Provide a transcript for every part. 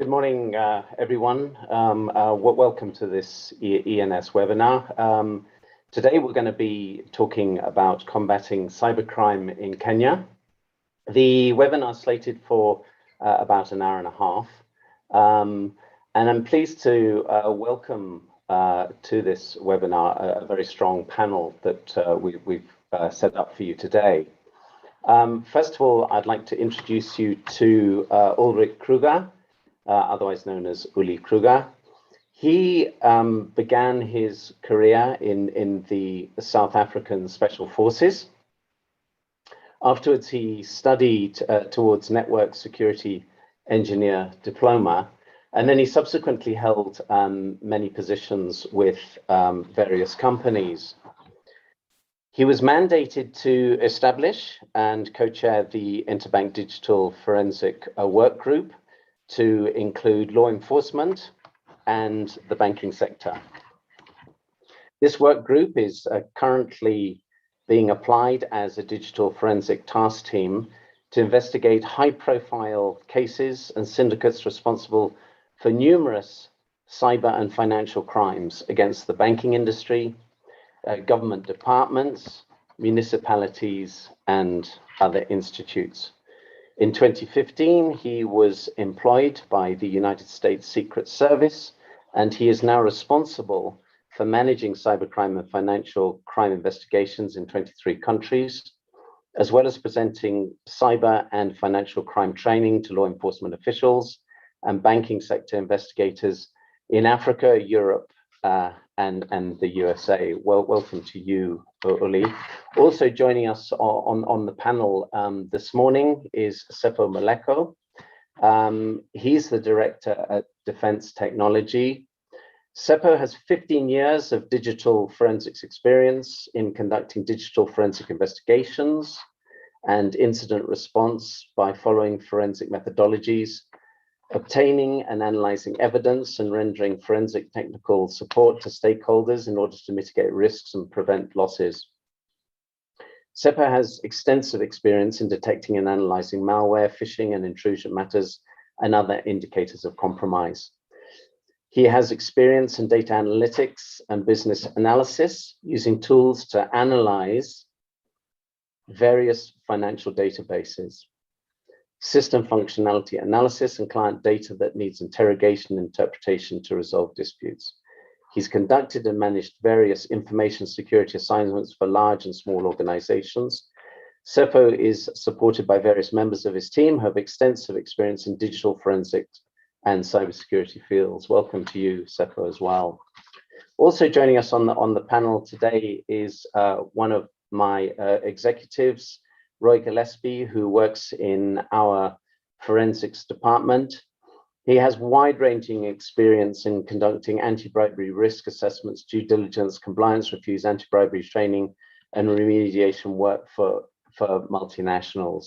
Good morning, everyone. Welcome to this ENS webinar. Today, we're going to be talking about combating cybercrime in Kenya. The webinar is slated for about an hour and a half. And I'm pleased to welcome to this webinar a very strong panel that we've set up for you today. First of all, I'd like to introduce you to Ulrich Kruger, otherwise known as Uli Kruger. He began his career in the South African Special Forces. Afterwards, he studied towards network security engineer diploma, and then he subsequently held many positions with various companies. He was mandated to establish and co-chair the Interbank Digital Forensic Work Group to include law enforcement and the banking sector. This work group is currently being applied as a digital forensic task team to investigate high-profile cases and syndicates responsible for numerous cyber and financial crimes against the banking industry, government departments, municipalities, and other institutes. In 2015, he was employed by the United States Secret Service, and he is now responsible for managing cybercrime and financial crime investigations in 23 countries, as well as presenting cyber and financial crime training to law enforcement officials and banking sector investigators in Africa, Europe, and the USA. Welcome to you, Uli. Also joining us on the panel this morning is Seppo Maleko. He's the director at Defense Technology. Seppo has 15 years of digital forensics experience in conducting digital forensic investigations and incident response by following forensic methodologies, obtaining and analyzing evidence, and rendering forensic technical support to stakeholders in order to mitigate risks and prevent losses. Seppo has extensive experience in detecting and analyzing malware, phishing, and intrusion matters, and other indicators of compromise. He has experience in data analytics and business analysis, using tools to analyze various financial databases, system functionality analysis, and client data that needs interrogation and interpretation to resolve disputes. He's conducted and managed various information security assignments for large and small organizations. Seppo is supported by various members of his team who have extensive experience in digital forensics and cybersecurity fields. Welcome to you, Seppo, as well. Also joining us on the panel today is one of my executives, Roy Gillespie, who works in our forensics department. He has wide-ranging experience in conducting anti-bribery risk assessments, due diligence, compliance reviews, anti-bribery training, and remediation work for multinationals.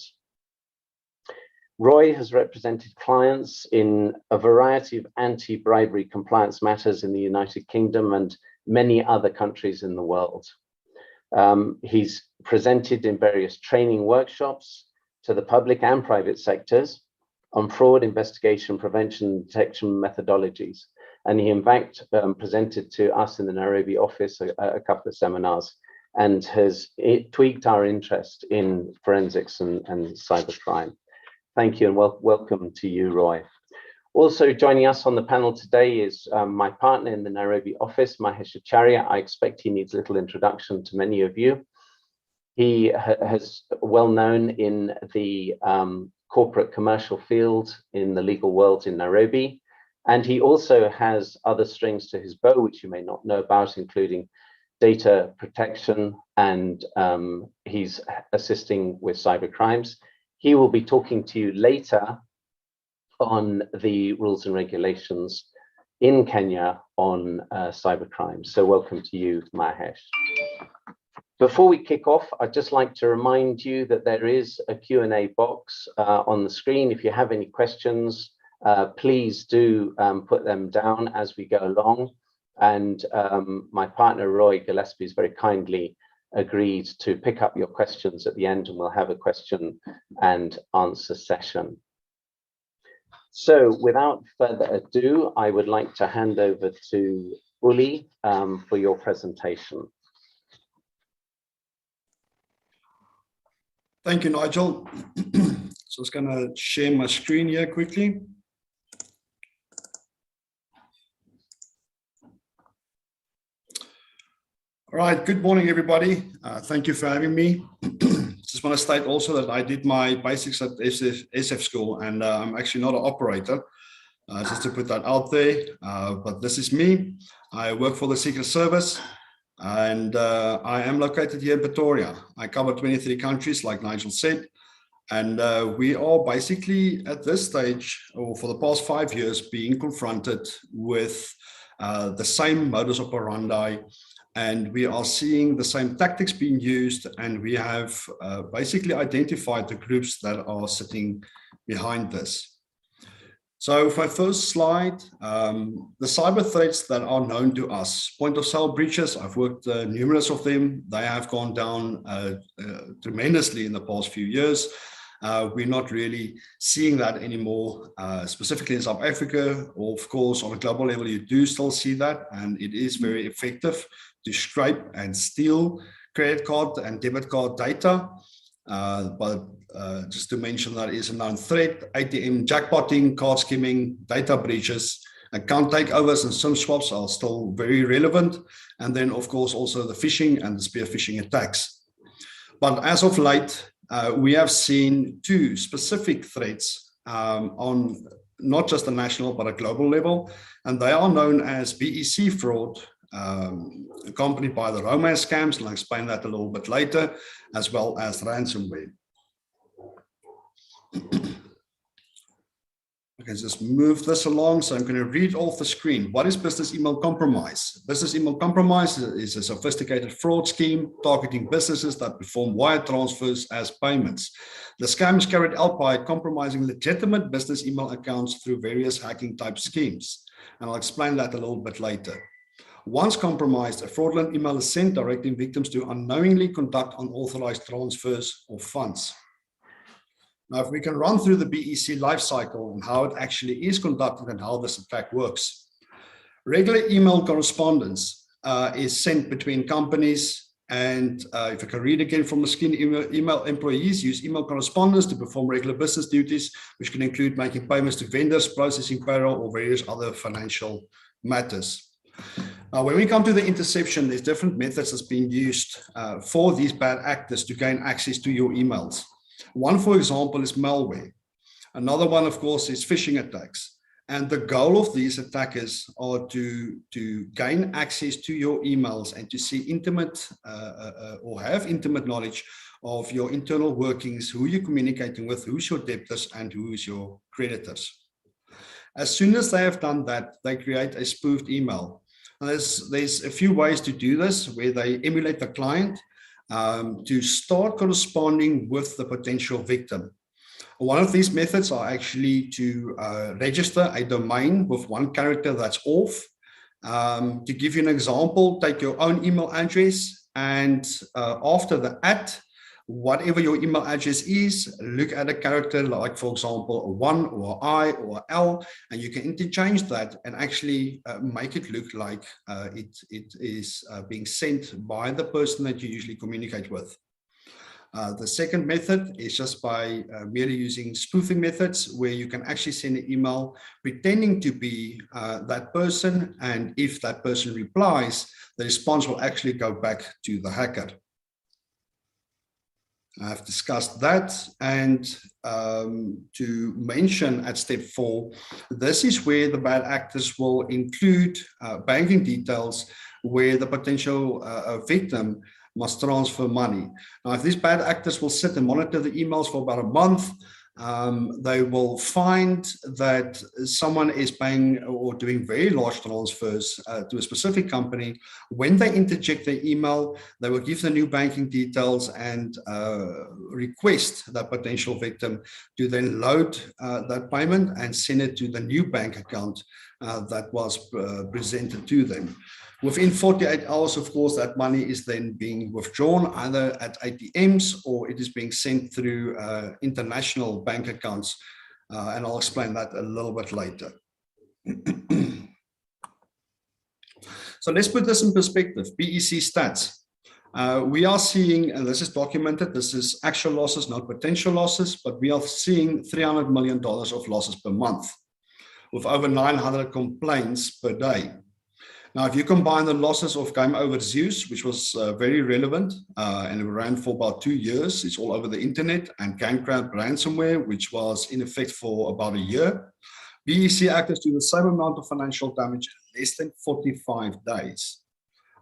Roy has represented clients in a variety of anti-bribery compliance matters in the United Kingdom and many other countries in the world. He's presented in various training workshops to the public and private sectors on fraud investigation, prevention, and detection methodologies. And he, in fact, presented to us in the Nairobi office a couple of seminars and has tweaked our interest in forensics and cybercrime. Thank you, and welcome to you, Roy. Also joining us on the panel today is my partner in the Nairobi office, Mahesh Acharya. I expect he needs little introduction to many of you. He has well known in the corporate commercial field in the legal world in Nairobi. And he also has other strings to his bow, which you may not know about, including data protection, and he's assisting with cyber crimes. He will be talking to you later on the rules and regulations in Kenya on cybercrime. So welcome to you, Mahesh. Before we kick off, I'd just like to remind you that there is a Q&A box on the screen. If you have any questions, please do put them down as we go along. And my partner, Roy Gillespie, has very kindly agreed to pick up your questions at the end, and we'll have a question and answer session. So without further ado, I would like to hand over to Uli for your presentation. Thank you, Nigel. So I was going to share my screen here quickly. All right, good morning, everybody. Thank you for having me. Just want to state also that I did my basics at SF school, and I'm actually not an operator, just to put that out there. But this is me. I work for the Secret Service, and I am located here in Pretoria. I cover 23 countries, like Nigel said. And we are basically at this stage, or for the past 5 years, being confronted with the same modus operandi, and we are seeing the same tactics being used, and we have basically identified the groups that are sitting behind this. So for my first slide, the cyber threats that are known to us, point of sale breaches, I've worked numerous of them. They have gone down tremendously in the past few years. We're not really seeing that anymore, specifically in South Africa. Of course, on a global level, you do still see that, and it is very effective to scrape and steal credit card and debit card data. But just to mention that is a known threat. ATM jackpotting, card skimming, data breaches, account takeovers and SIM swaps are still very relevant. And then, of course, also the phishing and the spear phishing attacks. But as of late, we have seen two specific threats on not just a national, but a global level. And they are known as BEC fraud, accompanied by the romance scams, and I'll explain that a little bit later, as well as ransomware. Okay, just move this along. So I'm going to read off the screen. What is business email compromise? Business email compromise is a sophisticated fraud scheme targeting businesses that perform wire transfers as payments. The scam is carried out by compromising legitimate business email accounts through various hacking type schemes. And I'll explain that a little bit later. Once compromised, a fraudulent email is sent directing victims to unknowingly conduct unauthorized transfers of funds. Now, if we can run through the BEC lifecycle and how it actually is conducted and how this attack works. Regular email correspondence is sent between companies, and if I can read again from the screen, email employees use email correspondence to perform regular business duties, which can include making payments to vendors, processing payroll, or various other financial matters. Now, when we come to the interception, there's different methods that's being used for these bad actors to gain access to your emails. One, for example, is malware. Another one, of course, is phishing attacks. And the goal of these attackers are to gain access to your emails and to see intimate or have intimate knowledge of your internal workings, who you're communicating with, who's your debtors, and who is your creditors. As soon as they have done that, they create a spoofed email. There's a few ways to do this, where they emulate the client to start corresponding with the potential victim. One of these methods are actually to register a domain with one character that's off. To give you an example, take your own email address, and after the @ whatever your email address is, look at a character like, for example, a 1 or a I or a L, and you can interchange that and actually make it look like it is being sent by the person that you usually communicate with. The second method is just by merely using spoofing methods, where you can actually send an email pretending to be that person, and if that person replies, the response will actually go back to the hacker. I've discussed that, and to mention at step 4, this is where the bad actors will include banking details where the potential victim must transfer money. Now, if these bad actors will sit and monitor the emails for about a month, they will find that someone is paying or doing very large transfers to a specific company. When they interject their email, they will give the new banking details and request that potential victim to then load that payment and send it to the new bank account that was presented to them. Within 48 hours, of course, that money is then being withdrawn either at ATMs or it is being sent through international bank accounts and I'll explain that a little bit later. So let's put this in perspective. BEC stats. We are seeing, and this is documented, this is actual losses, not potential losses, but we are seeing $300 million of losses per month, with over 900 complaints per day. Now, if you combine the losses of Game Over Zeus, which was very relevant, and it ran for about 2 years, it's all over the internet, and GameCrab ransomware, which was in effect for about a year, BEC actors do the same amount of financial damage in less than 45 days.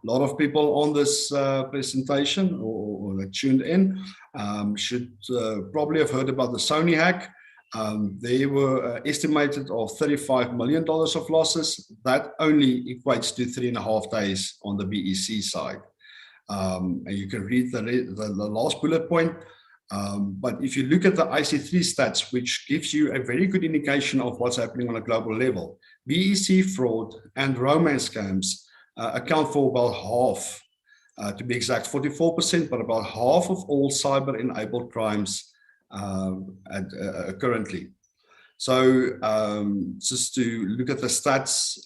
A lot of people on this presentation or that tuned in should probably have heard about the Sony hack. They were estimated of $35 million of losses. That only equates to 3.5 days on the BEC side. And you can read the last bullet point. But if you look at the IC3 stats, which gives you a very good indication of what's happening on a global level, BEC fraud and romance scams account for about half, to be exact, 44%, but about half of all cyber-enabled crimes currently. So just to look at the stats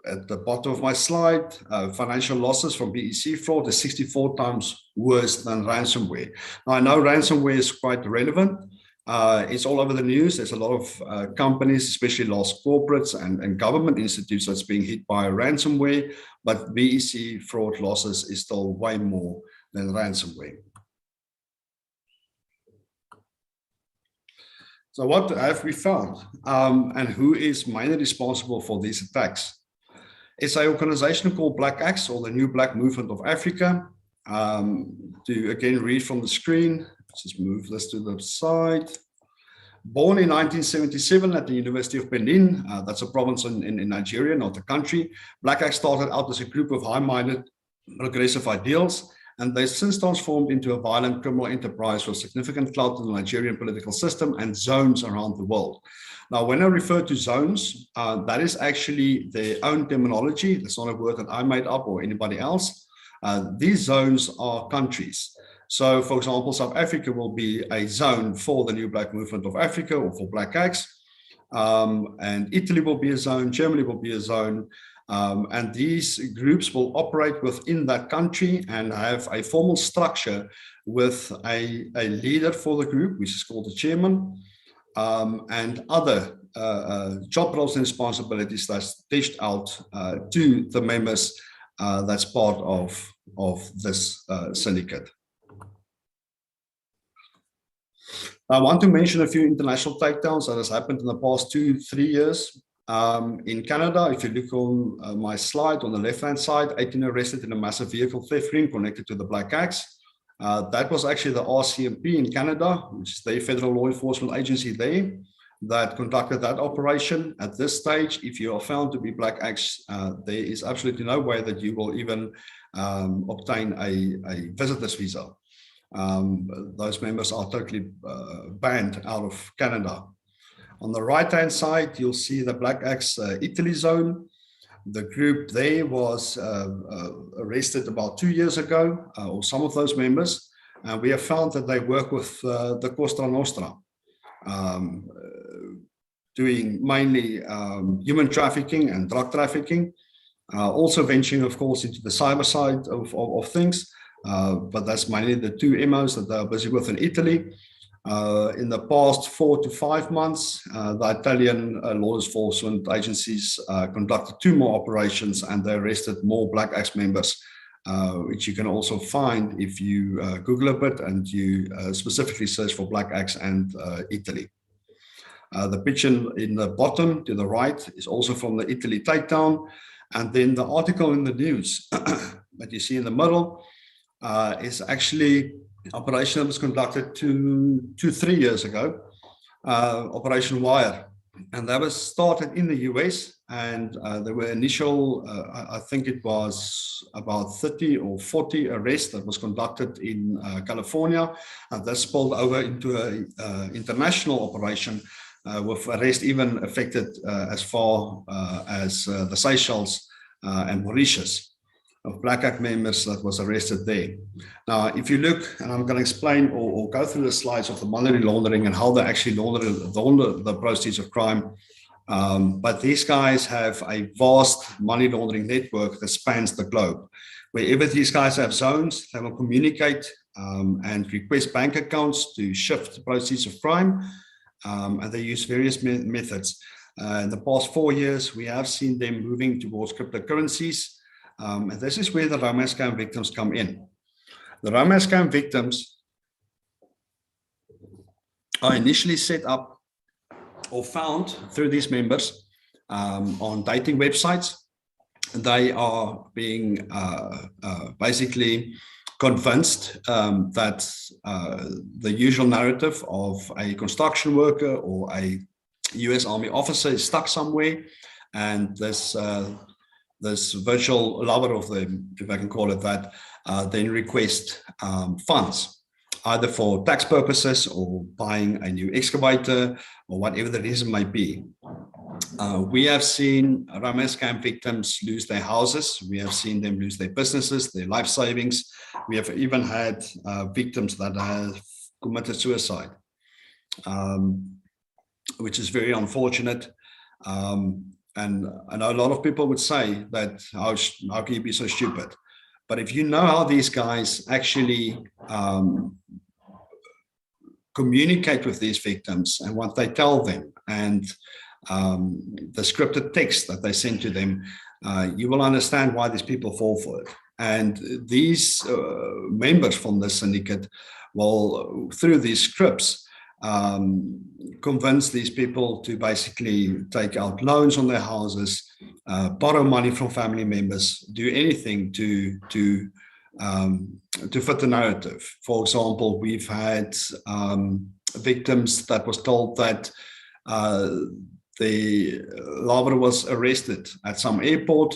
at the bottom of my slide, financial losses from BEC fraud is 64 times worse than ransomware. Now, I know ransomware is quite relevant. It's all over the news. There's a lot of companies, especially large corporates and government institutes, that's being hit by ransomware, but BEC fraud losses is still way more than ransomware. So what have we found, and who is mainly responsible for these attacks? It's an organization called Black Axe, or the New Black Movement of Africa. To again read from the screen, just move this to the side. Born in 1977 at the University of Benin, that's a province in Nigeria, not a country. Black Axe started out as a group of high-minded, progressive ideals, and they've since transformed into a violent criminal enterprise with significant clout in the Nigerian political system and zones around the world. Now, when I refer to zones, that is actually their own terminology. That's not a word that I made up or anybody else. These zones are countries. So, for example, South Africa will be a zone for the New Black Movement of Africa or for Black Axe. And Italy will be a zone, Germany will be a zone. And these groups will operate within that country and have a formal structure with a leader for the group, which is called the chairman, and other job roles and responsibilities that's dished out to the members that's part of this syndicate. I want to mention a few international takedowns that has happened in the past 2-3 years. In Canada, if you look on my slide on the left-hand side, 18 arrested in a massive vehicle theft ring connected to the Black Axe. That was actually the RCMP in Canada, which is the federal law enforcement agency there, that conducted that operation. At this stage, if you are found to be Black Axe, there is absolutely no way that you will even obtain a visitor's visa. Those members are totally banned out of Canada. On the right-hand side, you'll see the Black Axe Italy zone. The group there was arrested about 2 years ago, or some of those members. We have found that they work with the Costa Nostra, doing mainly human trafficking and drug trafficking, also venturing, of course, into the cyber side of things. But that's mainly the two MOs that they're busy with in Italy. In the past 4 to 5 months, the Italian law enforcement agencies conducted 2 more operations, and they arrested more Black Axe members, which you can also find if you Google a bit and you specifically search for Black Axe and Italy. The picture in the bottom to the right is also from the Italy takedown. And then the article in the news that you see in the middle is actually operation that was conducted 2-3 years ago, Operation Wire, and that was started in the US, and there were initial, I think it was about 30 or 40 arrests that was conducted in California, and that spilled over into an international operation with arrests even affected as far as the Seychelles and Mauritius. of Black Act members that was arrested there. Now, if you look, and I'm going to explain or go through the slides of the money laundering and how they actually launder the proceeds of crime. But these guys have a vast money laundering network that spans the globe. Wherever these guys have zones, they will communicate and request bank accounts to shift the proceeds of crime. And they use various methods. In the past 4 years, we have seen them moving towards cryptocurrencies. And this is where the romance scam victims come in. The romance scam victims are initially set up or found through these members on dating websites. They are being basically convinced that the usual narrative of a construction worker or a US Army officer is stuck somewhere, and this virtual lover of them, if I can call it that, then request funds, either for tax purposes or buying a new excavator or whatever the reason might be. We have seen romance scam victims lose their houses. We have seen them lose their businesses, their life savings. We have even had victims that have committed suicide, which is very unfortunate. And I know a lot of people would say that, how can you be so stupid? But if you know how these guys actually communicate with these victims and what they tell them, and the scripted text that they send to them, you will understand why these people fall for it. And these members from the syndicate will, through these scripts, convince these people to basically take out loans on their houses, borrow money from family members, do anything to fit the narrative. For example, we've had victims that was told that the lover was arrested at some airport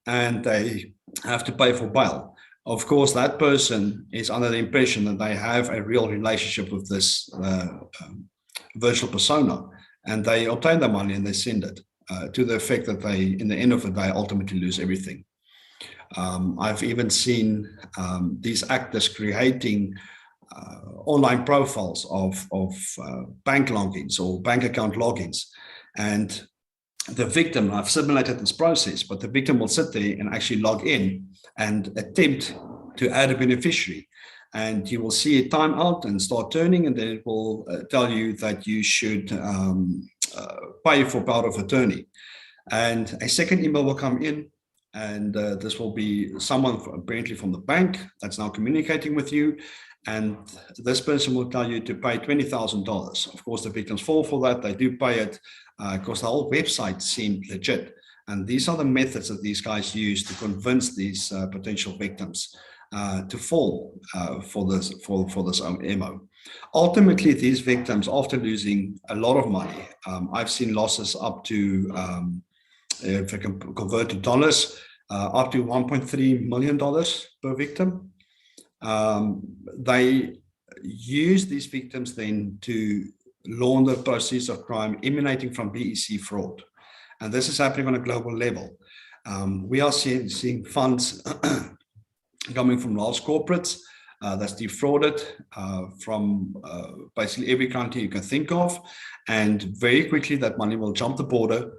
and they have to pay for bail. Of course, that person is under the impression that they have a real relationship with this virtual persona, and they obtain the money and they send it to the effect that they, in the end of the day, ultimately lose everything. I've even seen these actors creating online profiles of bank logins or bank account logins. And the victim, I've simulated this process, but the victim will sit there and actually log in and attempt to add a beneficiary. And you will see a timeout and start turning, and then it will tell you that you should pay for power of attorney. And a second email will come in, and this will be someone apparently from the bank that's now communicating with you. And this person will tell you to pay $20,000. Of course, the victims fall for that. They do pay it because the whole website seemed legit. And these are the methods that these guys use to convince these potential victims to fall for this MO. Ultimately, these victims, after losing a lot of money, I've seen losses up to, if I can convert to dollars, up to $1.3 million per victim. They use these victims then to launder proceeds of crime emanating from BEC fraud. And this is happening on a global level. We are seeing funds coming from large corporates that's defrauded from basically every country you can think of. And very quickly that money will jump the border.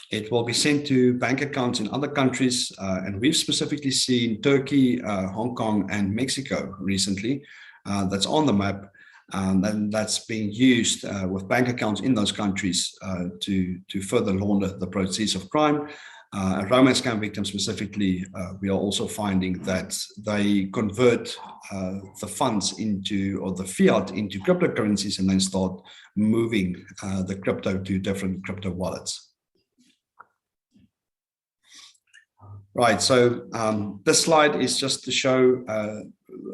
It will be sent to bank accounts in other countries. And we've specifically seen Turkey, Hong Kong, and Mexico recently. That's on the map. And that's being used with bank accounts in those countries to further launder the proceeds of crime. Romance scam victims specifically, we are also finding that they convert the funds into, or the fiat into cryptocurrencies, and then start moving the crypto to different crypto wallets. Right, so this slide is just to show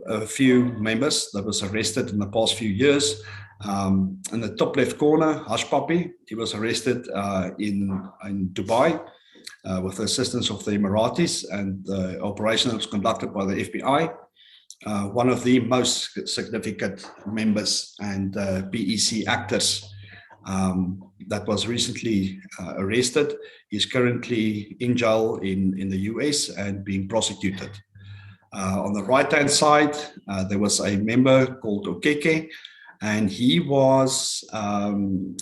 a few members that was arrested in the past few years. In the top left corner, Hush Puppy, he was arrested in Dubai with the assistance of the Emiratis, and the operation was conducted by the FBI. One of the most significant members and BEC actors that was recently arrested. He's currently in jail in the US and being prosecuted. On the right-hand side, there was a member called Okeke, and he was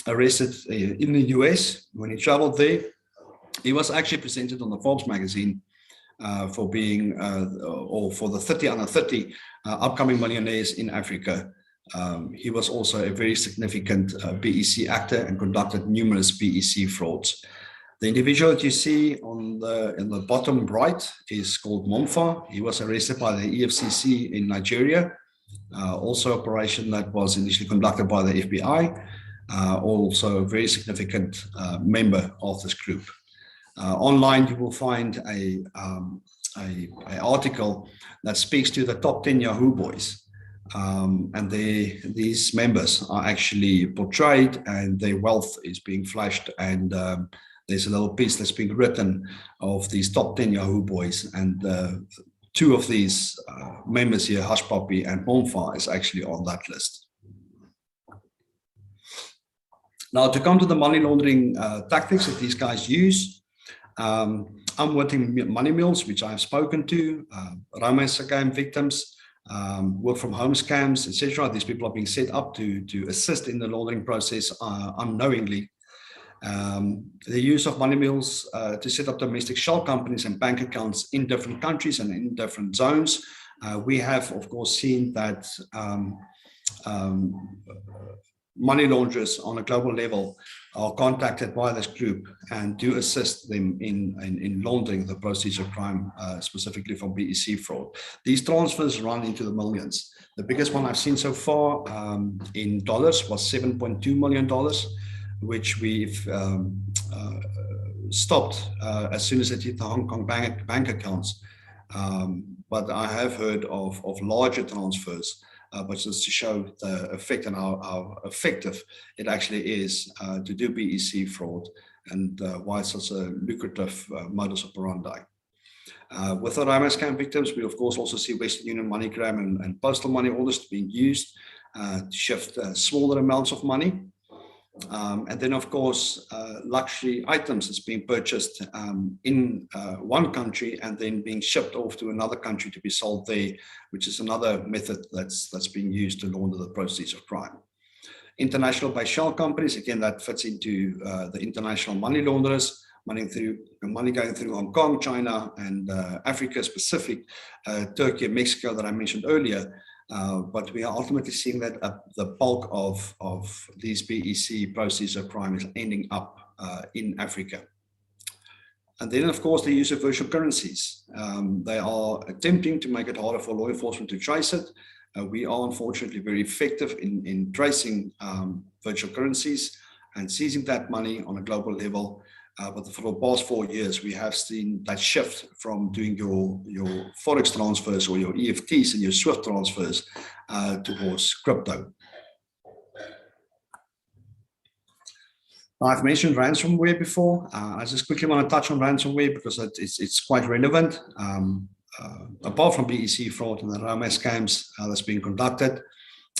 arrested in the US. When he traveled there, he was actually presented on the Forbes magazine for being, or for the 30 under 30 upcoming millionaires in Africa. He was also a very significant BEC actor and conducted numerous BEC frauds. The individual that you see in the bottom right is called Momfa. He was arrested by the EFCC in Nigeria. Also operation that was initially conducted by the FBI. Also a very significant member of this group. Online, you will find a article that speaks to the top 10 Yahoo boys. And these members are actually portrayed and their wealth is being flashed, and there's a little piece that's being written of these top 10 Yahoo boys, and two of these members here, Hush Puppy and Momfa, is actually on that list. Now, to come to the money laundering tactics that these guys use, unwitting money mules, which I've spoken to, romance scam victims, work from home scams, etc. These people are being set up to assist in the laundering process unknowingly. The use of money mules to set up domestic shell companies and bank accounts in different countries and in different zones. We have, of course, seen that money launderers on a global level are contacted by this group and do assist them in laundering the proceeds of crime, specifically from BEC fraud. These transfers run into the millions. The biggest one I've seen so far in dollars was $7.2 million, which we've stopped as soon as it hit the Hong Kong bank accounts. But I have heard of larger transfers, but just to show the effect and how effective it actually is to do BEC fraud, and why it's such a lucrative modus operandi. With the romance scam victims, we of course also see Western Union, MoneyGram, and postal money orders being used to shift smaller amounts of money. And then, of course, luxury items that's being purchased in one country and then being shipped off to another country to be sold there, which is another method that's being used to launder the proceeds of crime. International based shell companies, again, that fits into the international money launderers, money going through Hong Kong, China, and Africa specific, Turkey and Mexico that I mentioned earlier. But we are ultimately seeing that the bulk of these BEC proceeds of crime is ending up in Africa. And then, of course, the use of virtual currencies. They are attempting to make it harder for law enforcement to trace it. We are unfortunately very effective in tracing virtual currencies and seizing that money on a global level. But for the past 4 years, we have seen that shift from doing your Forex transfers or your EFTs and your SWIFT transfers towards crypto. Now, I've mentioned ransomware before. I just quickly want to touch on ransomware because it's quite relevant. Apart from BEC fraud and the romance scams that's being conducted,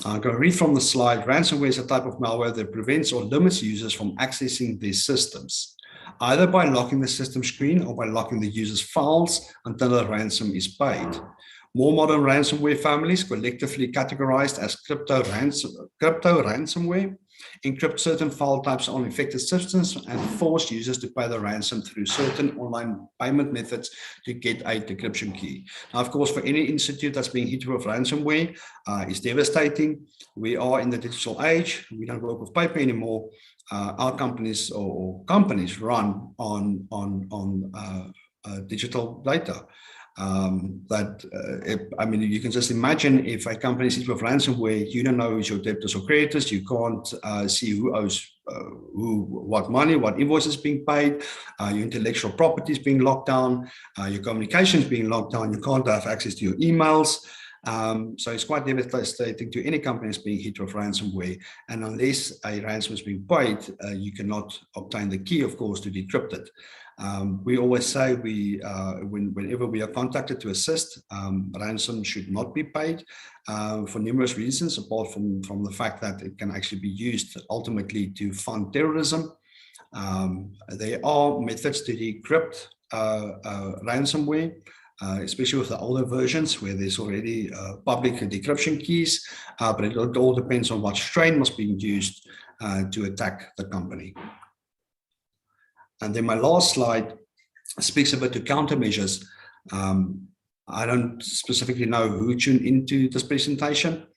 I'm going to read from the slide. Ransomware is a type of malware that prevents or limits users from accessing their systems, either by locking the system screen or by locking the user's files until the ransom is paid. More modern ransomware families, collectively categorized as crypto ransomware, encrypt certain file types on infected systems and force users to pay the ransom through certain online payment methods to get a decryption key. Now, of course, for any institute that's being hit with ransomware, it's devastating. We are in the digital age. We don't work with paper anymore. Our companies or companies run on digital data. I mean, you can just imagine if a company is hit with ransomware, you don't know who's your debtors or creditors. You can't see who owes what money, what invoices being paid. Your intellectual property is being locked down. Your communication is being locked down. You can't have access to your emails. So it's quite devastating to any companies being hit with ransomware. And unless a ransom is being paid, you cannot obtain the key, of course, to decrypt it. We always say whenever we are contacted to assist, ransom should not be paid for numerous reasons, apart from the fact that it can actually be used ultimately to fund terrorism. There are methods to decrypt ransomware, especially with the older versions where there's already public decryption keys, but it all depends on what strain was being used to attack the company. And then my last slide speaks a bit to countermeasures. I don't specifically know who tuned into this presentation,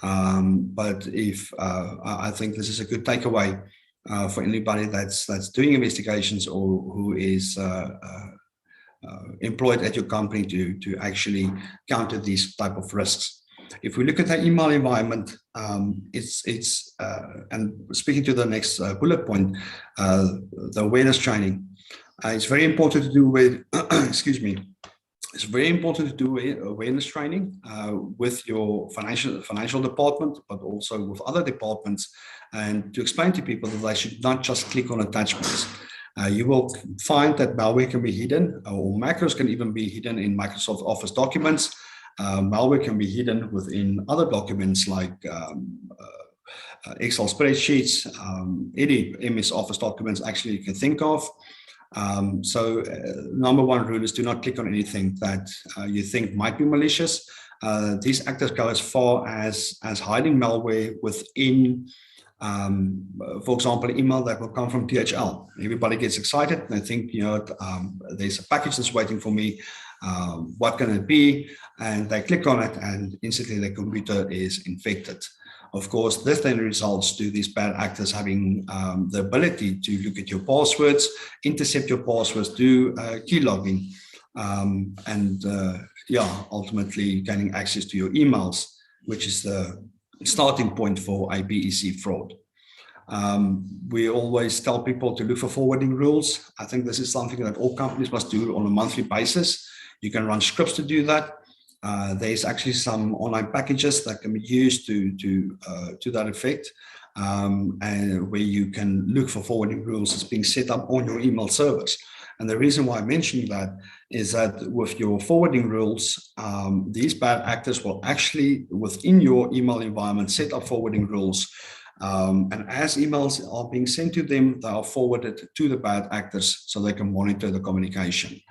but if I think this is a good takeaway for anybody that's doing investigations or who is employed at your company to actually counter these type of risks. If we look at the email environment, and speaking to the next bullet point, the awareness training. It's very important to do with, excuse me, it's very important to do awareness training with your financial department, but also with other departments, and to explain to people that they should not just click on attachments. You will find that malware can be hidden, or macros can even be hidden in Microsoft Office documents. Malware can be hidden within other documents like Excel spreadsheets, any MS Office documents actually you can think of. So number one rule is do not click on anything that you think might be malicious. These actors go as far as hiding malware within, for example, email that will come from DHL. Everybody gets excited and they think, you know, there's a package that's waiting for me. What can it be? And they click on it and instantly their computer is infected. Of course, this then results to these bad actors having the ability to look at your passwords, intercept your passwords, do key logging, and ultimately gaining access to your emails, which is the starting point for a BEC fraud. We always tell people to look for forwarding rules. I think this is something that all companies must do on a monthly basis. You can run scripts to do that. There's actually some online packages that can be used to that effect, and where you can look for forwarding rules that's being set up on your email servers. And the reason why I mentioned that is that with your forwarding rules, these bad actors will actually, within your email environment, set up forwarding rules. And as emails are being sent to them, they are forwarded to the bad actors so they can monitor the communication.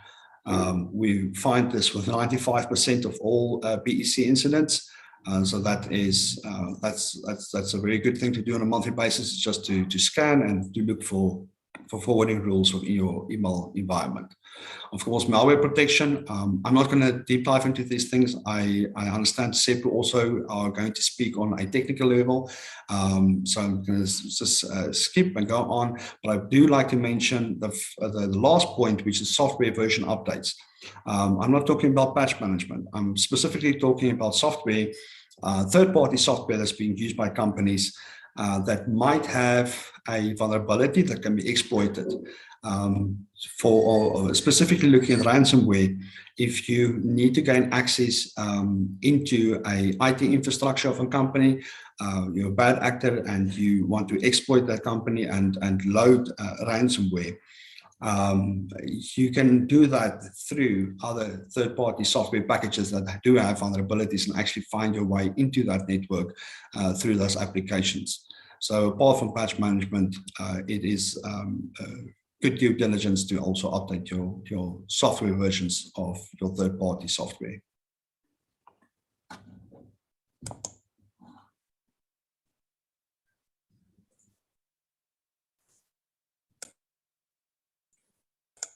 We find this with 95% of all BEC incidents. So that is that's a very good thing to do on a monthly basis, just to scan and to look for forwarding rules within your email environment. Of course, malware protection. I'm not going to deep dive into these things. I understand SEP also are going to speak on a technical level. So I'm going to just skip and go on. But I do like to mention the last point, which is software version updates. I'm not talking about patch management. I'm specifically talking about software, third-party software that's being used by companies that might have a vulnerability that can be exploited. For specifically looking at ransomware, if you need to gain access into a IT infrastructure of a company, you're a bad actor and you want to exploit that company and load ransomware, you can do that through other third-party software packages that do have vulnerabilities and actually find your way into that network through those applications. So apart from patch management, it is good due diligence to also update your software versions of your third-party software.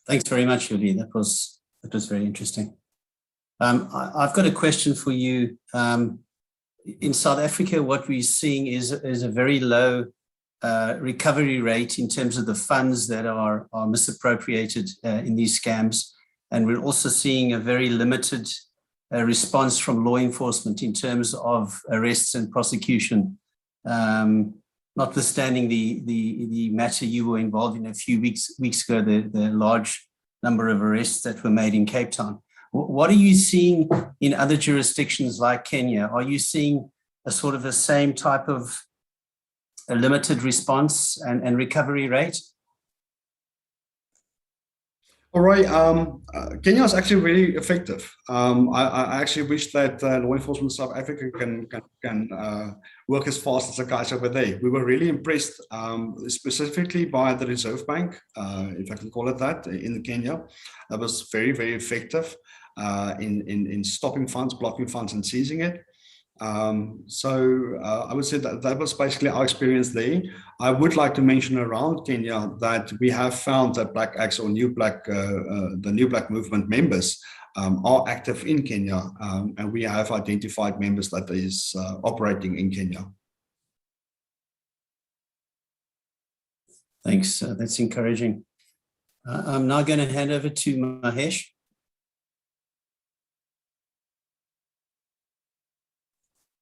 Thanks very much, Yuri. That was very interesting. I've got a question for you. In South Africa, what we're seeing is a very low recovery rate in terms of the funds that are misappropriated in these scams. And we're also seeing a very limited response from law enforcement in terms of arrests and prosecution. Notwithstanding the matter you were involved in a few weeks ago, the large number of arrests that were made in Cape Town. What are you seeing in other jurisdictions like Kenya? Are you seeing a sort of the same type of a limited response and recovery rate? All right. Kenya is actually really effective. I actually wish that law enforcement in South Africa can work as fast as the guys over there. We were really impressed, specifically by the Reserve Bank, if I can call it that, in Kenya. That was very, very effective in stopping funds, blocking funds, and seizing it. I would say that was basically our experience there. I would like to mention around Kenya that we have found that Black Axe or the New Black Movement members are active in Kenya, and we have identified members that is operating in Kenya. Thanks, that's encouraging. I'm now going to hand over to Mahesh.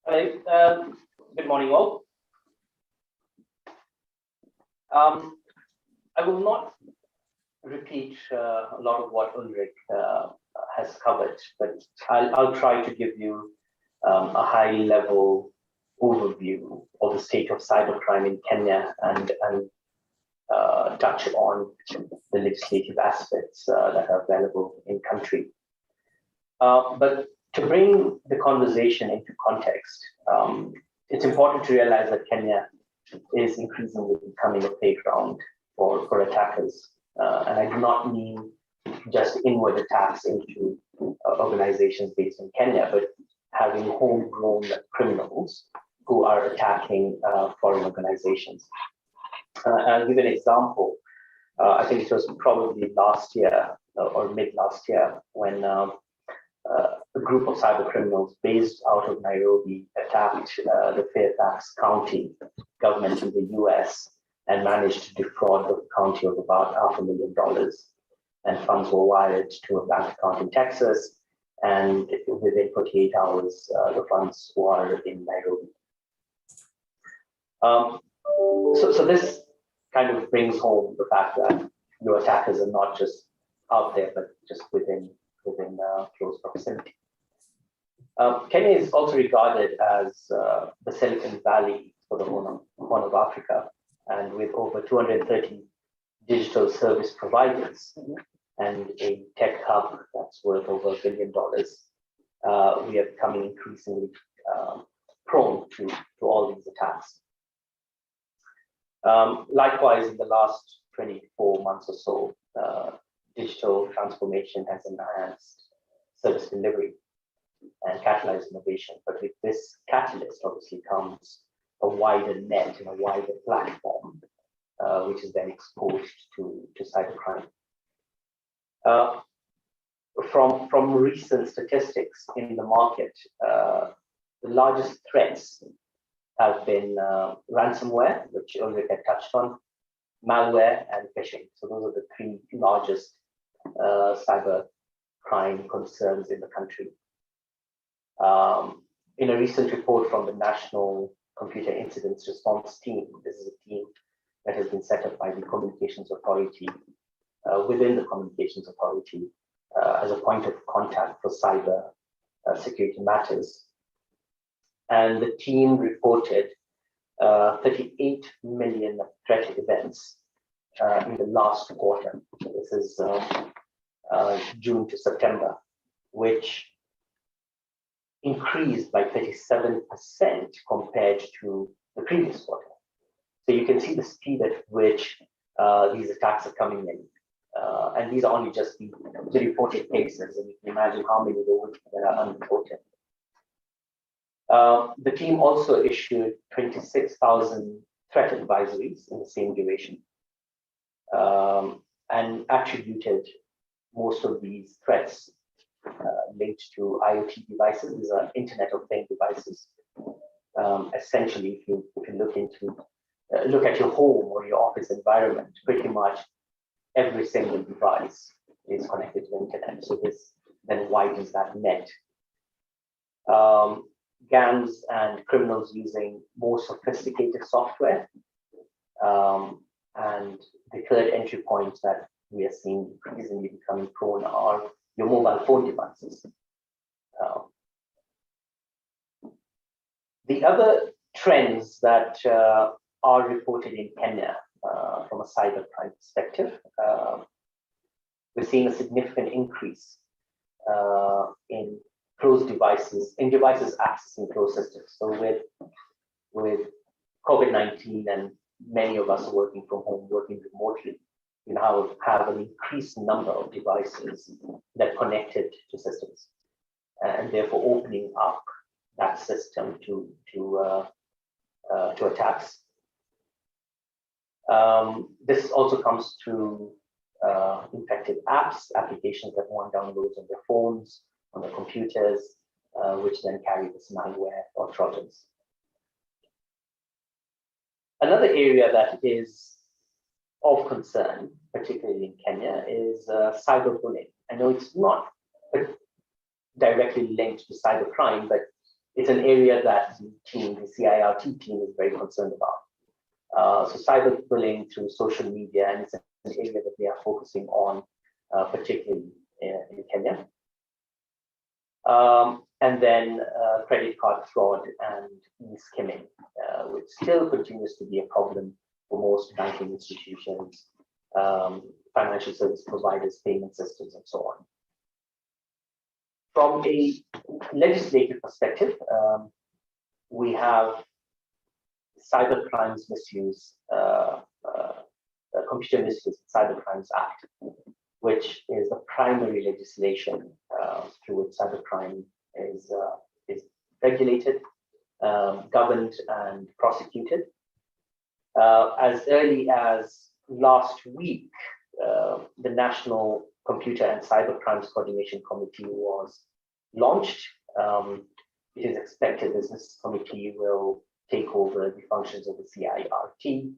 Hello, good morning all. I will not repeat a lot of what Ulrich has covered, but I'll try to give you a high-level overview of the state of cybercrime in Kenya and touch on the legislative aspects that are available in country. But to bring the conversation into context, it's important to realize that Kenya is increasingly becoming a playground for attackers. And I do not mean just inward attacks into organizations based in Kenya, but having homegrown criminals who are attacking foreign organizations. I'll give an example. I think it was probably last year or mid last year when a group of cyber criminals based out of Nairobi attacked the Fairfax County government in the US and managed to defraud the county of about $500,000. And funds were wired to a bank account in Texas. And within 48 hours, the funds were in Nairobi. So this kind of brings home the fact that your attackers are not just out there, but just within close proximity. Kenya is also regarded as the Silicon Valley for the Horn of Africa, and with over 230 digital service providers and a tech hub that's worth over $1 billion, we are becoming increasingly prone to all these attacks. Likewise, in the last 24 months or so, digital transformation has enhanced service delivery and catalyzed innovation. But with this catalyst, obviously, comes a wider net and a wider platform, which is then exposed to cybercrime. From recent statistics in the market, the largest threats have been ransomware, which Ulrich had touched on, malware, and phishing. So those are the three largest cyber crime concerns in the country. In a recent report from the National Computer Incidents Response Team, this is a team that has been set up by the Communications Authority, within the Communications Authority, as a point of contact for cyber security matters. And the team reported 38 million threat events in the last quarter. This is June to September, which increased by 37% compared to the previous quarter. So you can see the speed at which these attacks are coming in. And these are only just the reported cases, and you can imagine how many there are unreported. The team also issued 26,000 threat advisories in the same duration, and attributed most of these threats linked to IoT devices. These are Internet of Things devices. Essentially, if you look at your home or your office environment, pretty much every single device is connected to the internet. So this then widens that net. Gangs and criminals using more sophisticated software. And the third entry point that we are seeing increasingly becoming prone are your mobile phone devices. The other trends that are reported in Kenya from a cybercrime perspective we're seeing a significant increase in closed devices, accessing closed systems. So with COVID-19 and many of us are working from home, working remotely, we now have an increased number of devices that are connected to systems, and therefore opening up that system to attacks. This also comes through infected apps, applications that one downloads on their phones, on their computers, which then carry this malware or trojans. Another area that is of concern, particularly in Kenya, is cyberbullying. I know it's not directly linked to cybercrime, but it's an area that the CIRT team is very concerned about. So cyberbullying through social media, and it's an area that they are focusing on, particularly in Kenya. And then credit card fraud and e-skimming, which still continues to be a problem for most banking institutions, financial service providers, payment systems, and so on. From a legislative perspective, we have Cybercrimes Misuse, Computer Misuse Cybercrimes Act, which is the primary legislation through which cybercrime is regulated, governed, and prosecuted. As early as last week, the National Computer and Cybercrimes Coordination Committee was launched. It is expected this committee will take over the functions of the CIRT.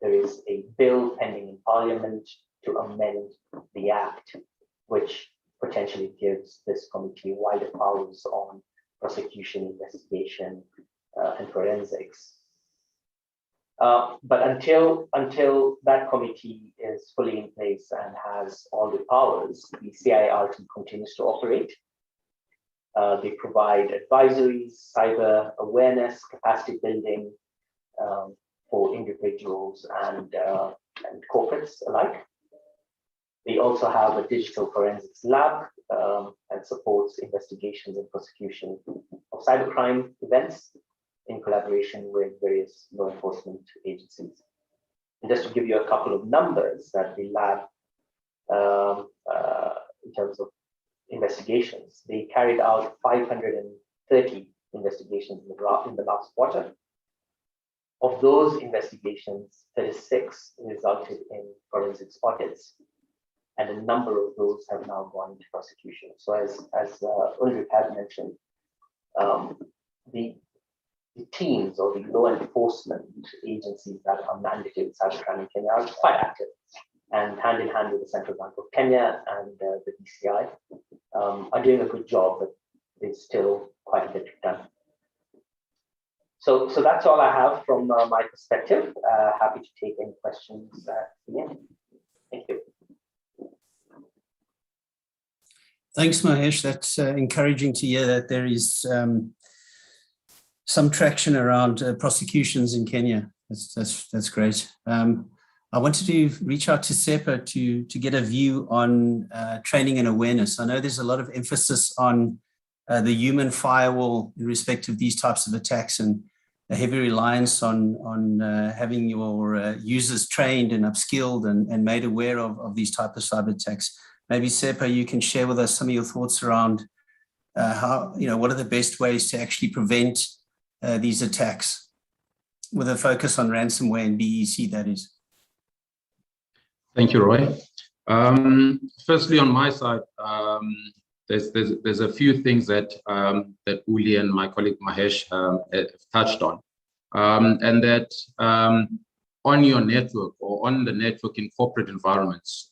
There is a bill pending in Parliament to amend the Act, which potentially gives this committee wider powers on prosecution, investigation, and forensics. But until that committee is fully in place and has all the powers, the CIRT continues to operate. They provide advisories, cyber awareness, capacity building for individuals and corporates alike. They also have a digital forensics lab and supports investigations and prosecution of cybercrime events in collaboration with various law enforcement agencies. And just to give you a couple of numbers that the lab, in terms of investigations, they carried out 530 investigations in the last quarter. Of those investigations, 36 resulted in forensics audits, and a number of those have now gone to prosecution. So as Ulrich had mentioned, the teams or the law enforcement agencies that are mandated with cybercrime in Kenya are quite active, and hand in hand with the Central Bank of Kenya and the DCI are doing a good job, but there's still quite a bit to be done. So that's all I have from my perspective. Happy to take any questions at the end. Thank you. Thanks, Mahesh. That's encouraging to hear that there is some traction around prosecutions in Kenya. That's great. I wanted to reach out to SEPA to get a view on training and awareness. I know there's a lot of emphasis on the human firewall in respect of these types of attacks, and a heavy reliance on having your users trained and upskilled and made aware of these types of cyber attacks. Maybe SEPA, you can share with us some of your thoughts around what are the best ways to actually prevent these attacks, with a focus on ransomware and BEC, that is. Thank you, Roy. Firstly, on my side, there's a few things that that Uli and my colleague Mahesh have touched on, and that on your network or on the network in corporate environments,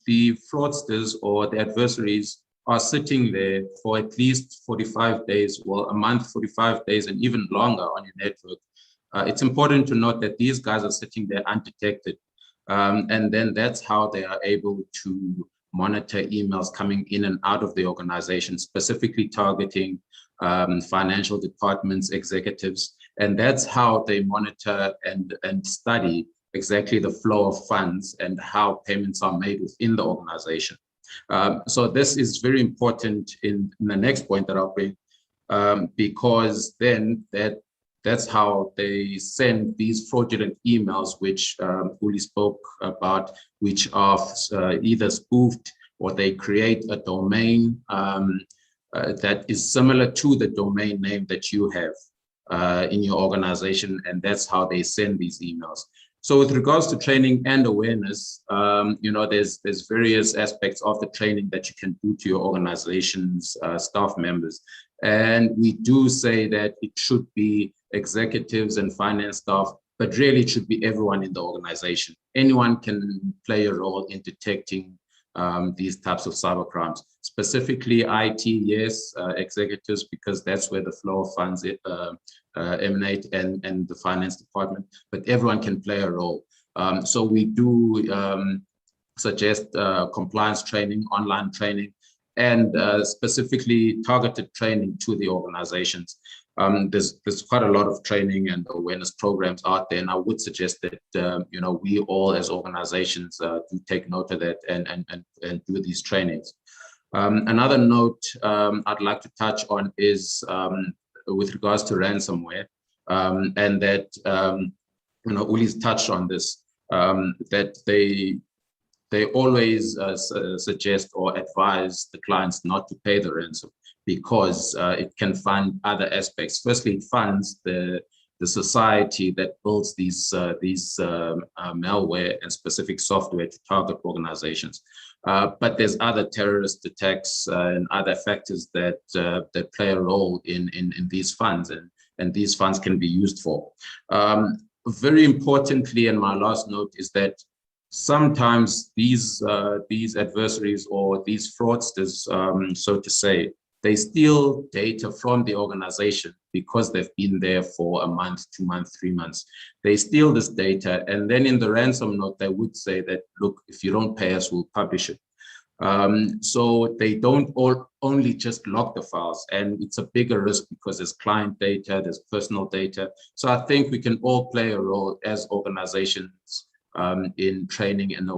the fraudsters or the adversaries are sitting there for at least 45 days, well, a month, 45 days, and even longer on your network. It's important to note that these guys are sitting there undetected. And then that's how they are able to monitor emails coming in and out of the organization, specifically targeting financial departments, executives. And that's how they monitor and study exactly the flow of funds and how payments are made within the organization. So this is very important in the next point that I'll bring, because then that's how they send these fraudulent emails, which Uli spoke about, which are either spoofed or they create a domain that is similar to the domain name that you have in your organization, and that's how they send these emails. So with regards to training and awareness, there's various aspects of the training that you can do to your organization's staff members. And we do say that it should be executives and finance staff, but really it should be everyone in the organization. Anyone can play a role in detecting these types of cybercrimes. Specifically IT, yes, executives, because that's where the flow of funds emanate, and the finance department, but everyone can play a role. So we do suggest compliance training, online training, and specifically targeted training to the organizations. There's quite a lot of training and awareness programs out there, and I would suggest that we all as organizations do take note of that and do these trainings. Another note I'd like to touch on is with regards to ransomware, and that Uli's touched on this, that they always suggest or advise the clients not to pay the ransom, because it can fund other aspects. Firstly, it funds the society that builds these malware and specific software to target organizations. But there's other terrorist attacks and other factors that play a role in these funds, and these funds can be used for. Very importantly, and my last note is that sometimes these adversaries or these fraudsters, so to say, they steal data from the organization because they've been there for a month, 2 months, 3 months. They steal this data, and then in the ransom note, they would say that, look, if you don't pay us, we'll publish it. So they don't only just lock the files, and it's a bigger risk because there's client data, there's personal data. So I think we can all play a role as organizations in training and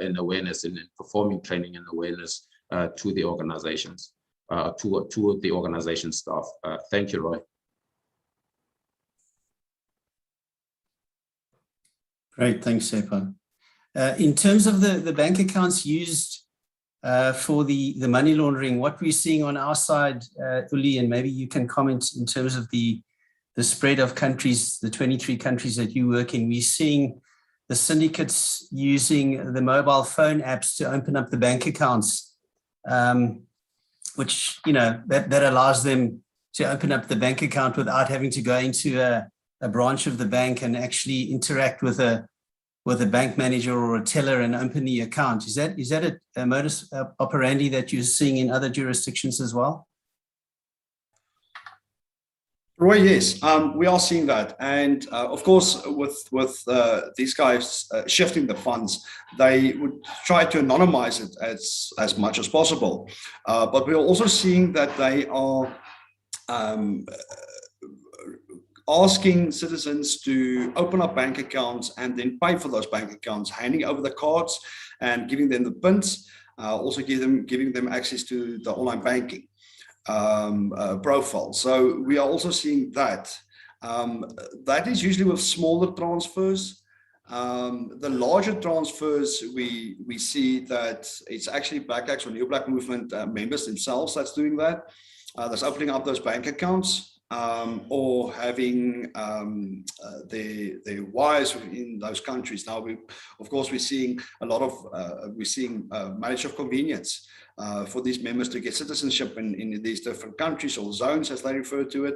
in awareness, and in performing training and awareness to the organizations, to the organization staff. Thank you, Roy. Great, thanks, Sepa. In terms of the bank accounts used for the money laundering, what we're seeing on our side, Uli, and maybe you can comment in terms of the spread of countries, the 23 countries that you work in, we're seeing the syndicates using the mobile phone apps to open up the bank accounts, which, that allows them to open up the bank account without having to go into a branch of the bank and actually interact with a bank manager or a teller and open the account. Is that a modus operandi that you're seeing in other jurisdictions as well? Roy, yes, we are seeing that, and of course, with these guys shifting the funds, they would try to anonymize it as much as possible. But we're also seeing that they are asking citizens to open up bank accounts and then pay for those bank accounts, handing over the cards and giving them the PINs, also giving them access to the online banking profile. So we are also seeing that. That is usually with smaller transfers. The larger transfers, we see that it's actually Black Axe or New Black Movement members themselves that's doing that. That's opening up those bank accounts, or having their wires in those countries. Now, we're seeing a lot of marriage of convenience for these members to get citizenship in these different countries, or zones as they refer to it,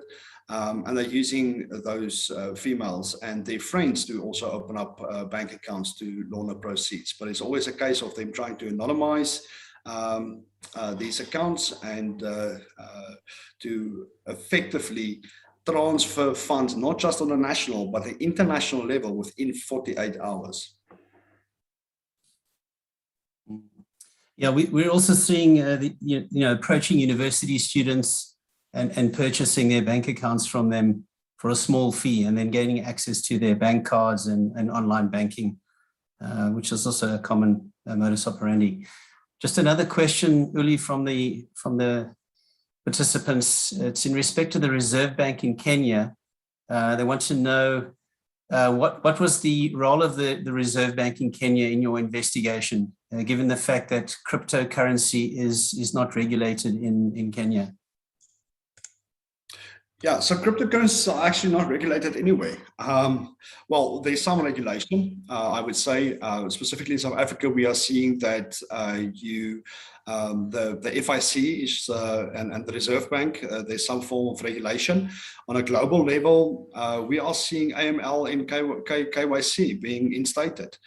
and they're using those females and their friends to also open up bank accounts to launder proceeds. But it's always a case of them trying to anonymize these accounts and to effectively transfer funds, not just on a national, but an international level within 48 hours. Yeah, we're also seeing approaching university students and purchasing their bank accounts from them a small fee, and then gaining access to their bank cards and online banking, which is also a common modus operandi. Just another question, Uli, from the participants. It's in respect to the Reserve Bank in Kenya. They want to know what was the role of the Reserve Bank in Kenya in your investigation, given the fact that cryptocurrency is not regulated in Kenya? Yeah, so cryptocurrencies are actually not regulated anyway. Well, there's some regulation, I would say, specifically in South Africa, we are seeing that the FIC is, and the Reserve Bank, there's some form of regulation. On a global level, we are seeing AML and KYC being instated.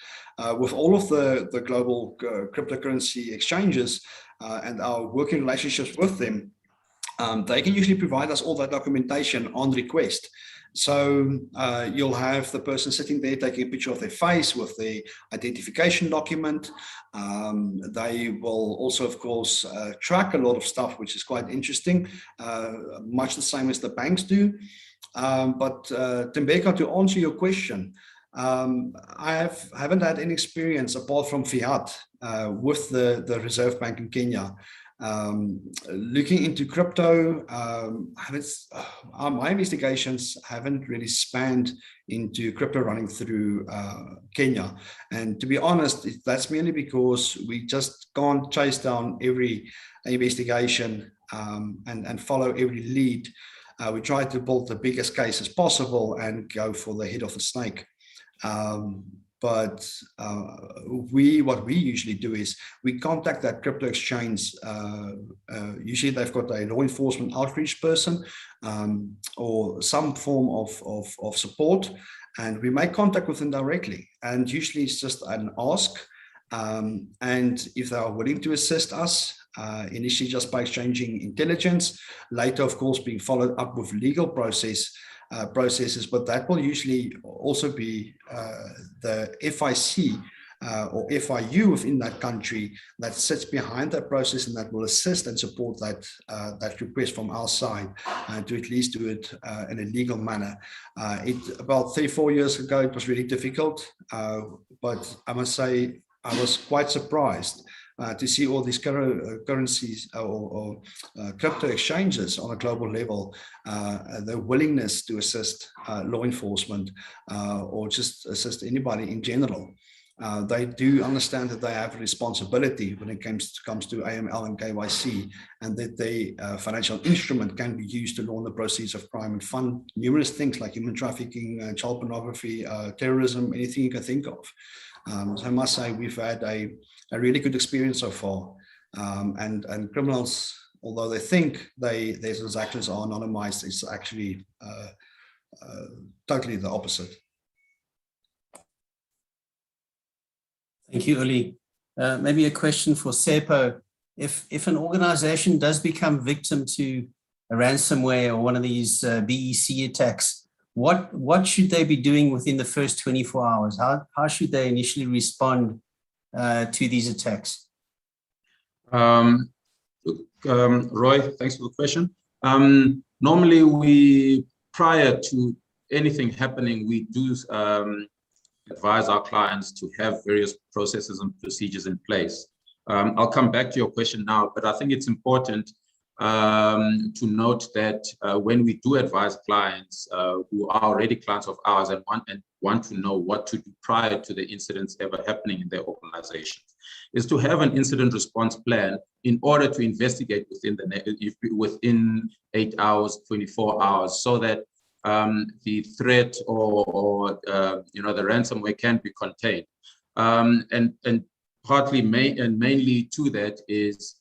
With all of the global cryptocurrency exchanges and our working relationships with them, they can usually provide us all that documentation on request. So you'll have the person sitting there taking a picture of their face with the identification document. They will also, of course, track a lot of stuff, which is quite interesting, much the same as the banks do. But Tembeka, to answer your question, I haven't had any experience apart from fiat with the Reserve Bank in Kenya. Looking into crypto, my investigations haven't really spanned into crypto running through Kenya. And to be honest, that's mainly because we just can't chase down every investigation and follow every lead. We try to build the biggest case as possible and go for the head of the snake. But what we usually do is we contact that crypto exchange. Usually they've got a law enforcement outreach person or some form of support, and we make contact with them directly. And usually it's just an ask. And if they are willing to assist us, initially just by exchanging intelligence, later, of course, being followed up with legal processes, but that will usually also be the FIC or FIU within that country that sits behind that process and that will assist and support that request from our side to at least do it in a legal manner. About 3-4 years ago, it was really difficult, but I must say I was quite surprised to see all these currencies or crypto exchanges on a global level, the willingness to assist law enforcement or just assist anybody in general. They do understand that they have a responsibility when it comes to AML and KYC, and that the financial instrument can be used to launder proceeds of crime and fund numerous things like human trafficking, child pornography, terrorism, anything you can think of. So I must say we've had a really good experience so far. And criminals, although they think their transactions are anonymized, it's actually totally the opposite. Thank you, Uli. Maybe a question for Seppo. If an organization does become victim to a ransomware or one of these BEC attacks, what should they be doing within the first 24 hours? How should they initially respond to these attacks? Roy, thanks for the question. Normally, prior to anything happening, we do advise our clients to have various processes and procedures in place. I'll come back to your question now, but I think it's important to note that when we do advise clients who are already clients of ours and want to know what to do prior to the incidents ever happening in their organization, is to have an incident response plan in order to investigate within 8 hours, 24 hours, so that the threat or the ransomware can be contained. And partly mainly to that is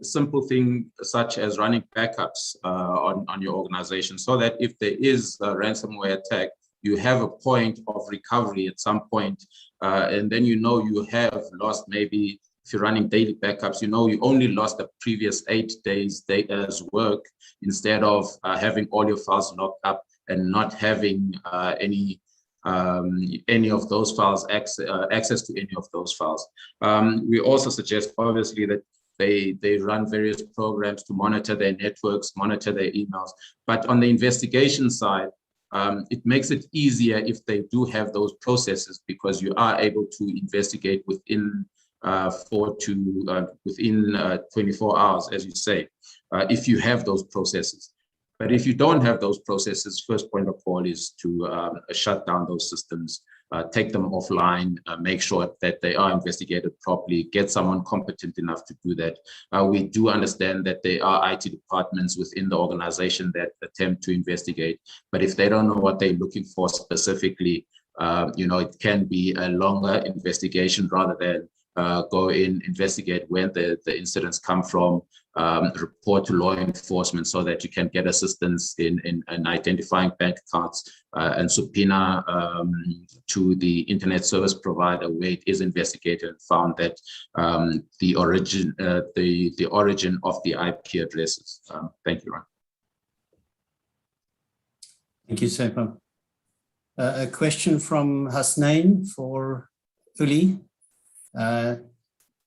simple thing such as running backups on your organization, so that if there is a ransomware attack, you have a point of recovery at some point, and then you have lost, maybe if you're running daily backups, you only lost the previous 8 days data's work, instead of having all your files locked up and not having any of those files access to any of those files. We also suggest, obviously, that They run various programs to monitor their networks, monitor their emails. But on the investigation side, it makes it easier if they do have those processes, because you are able to investigate within 24 hours, as you say, if you have those processes. But if you don't have those processes, first point of call is to shut down those systems, take them offline, make sure that they are investigated properly, get someone competent enough to do that. We do understand that there are IT departments within the organization that attempt to investigate, but if they don't know what they're looking for specifically, it can be a longer investigation rather than go in, investigate where the incidents come from, report to law enforcement so that you can get assistance in identifying bank accounts, and subpoena to the internet service provider where it is investigated and found that the origin of the IP addresses. Thank you, Ron. Thank you, Sepa. A question from Hasnain for Uli.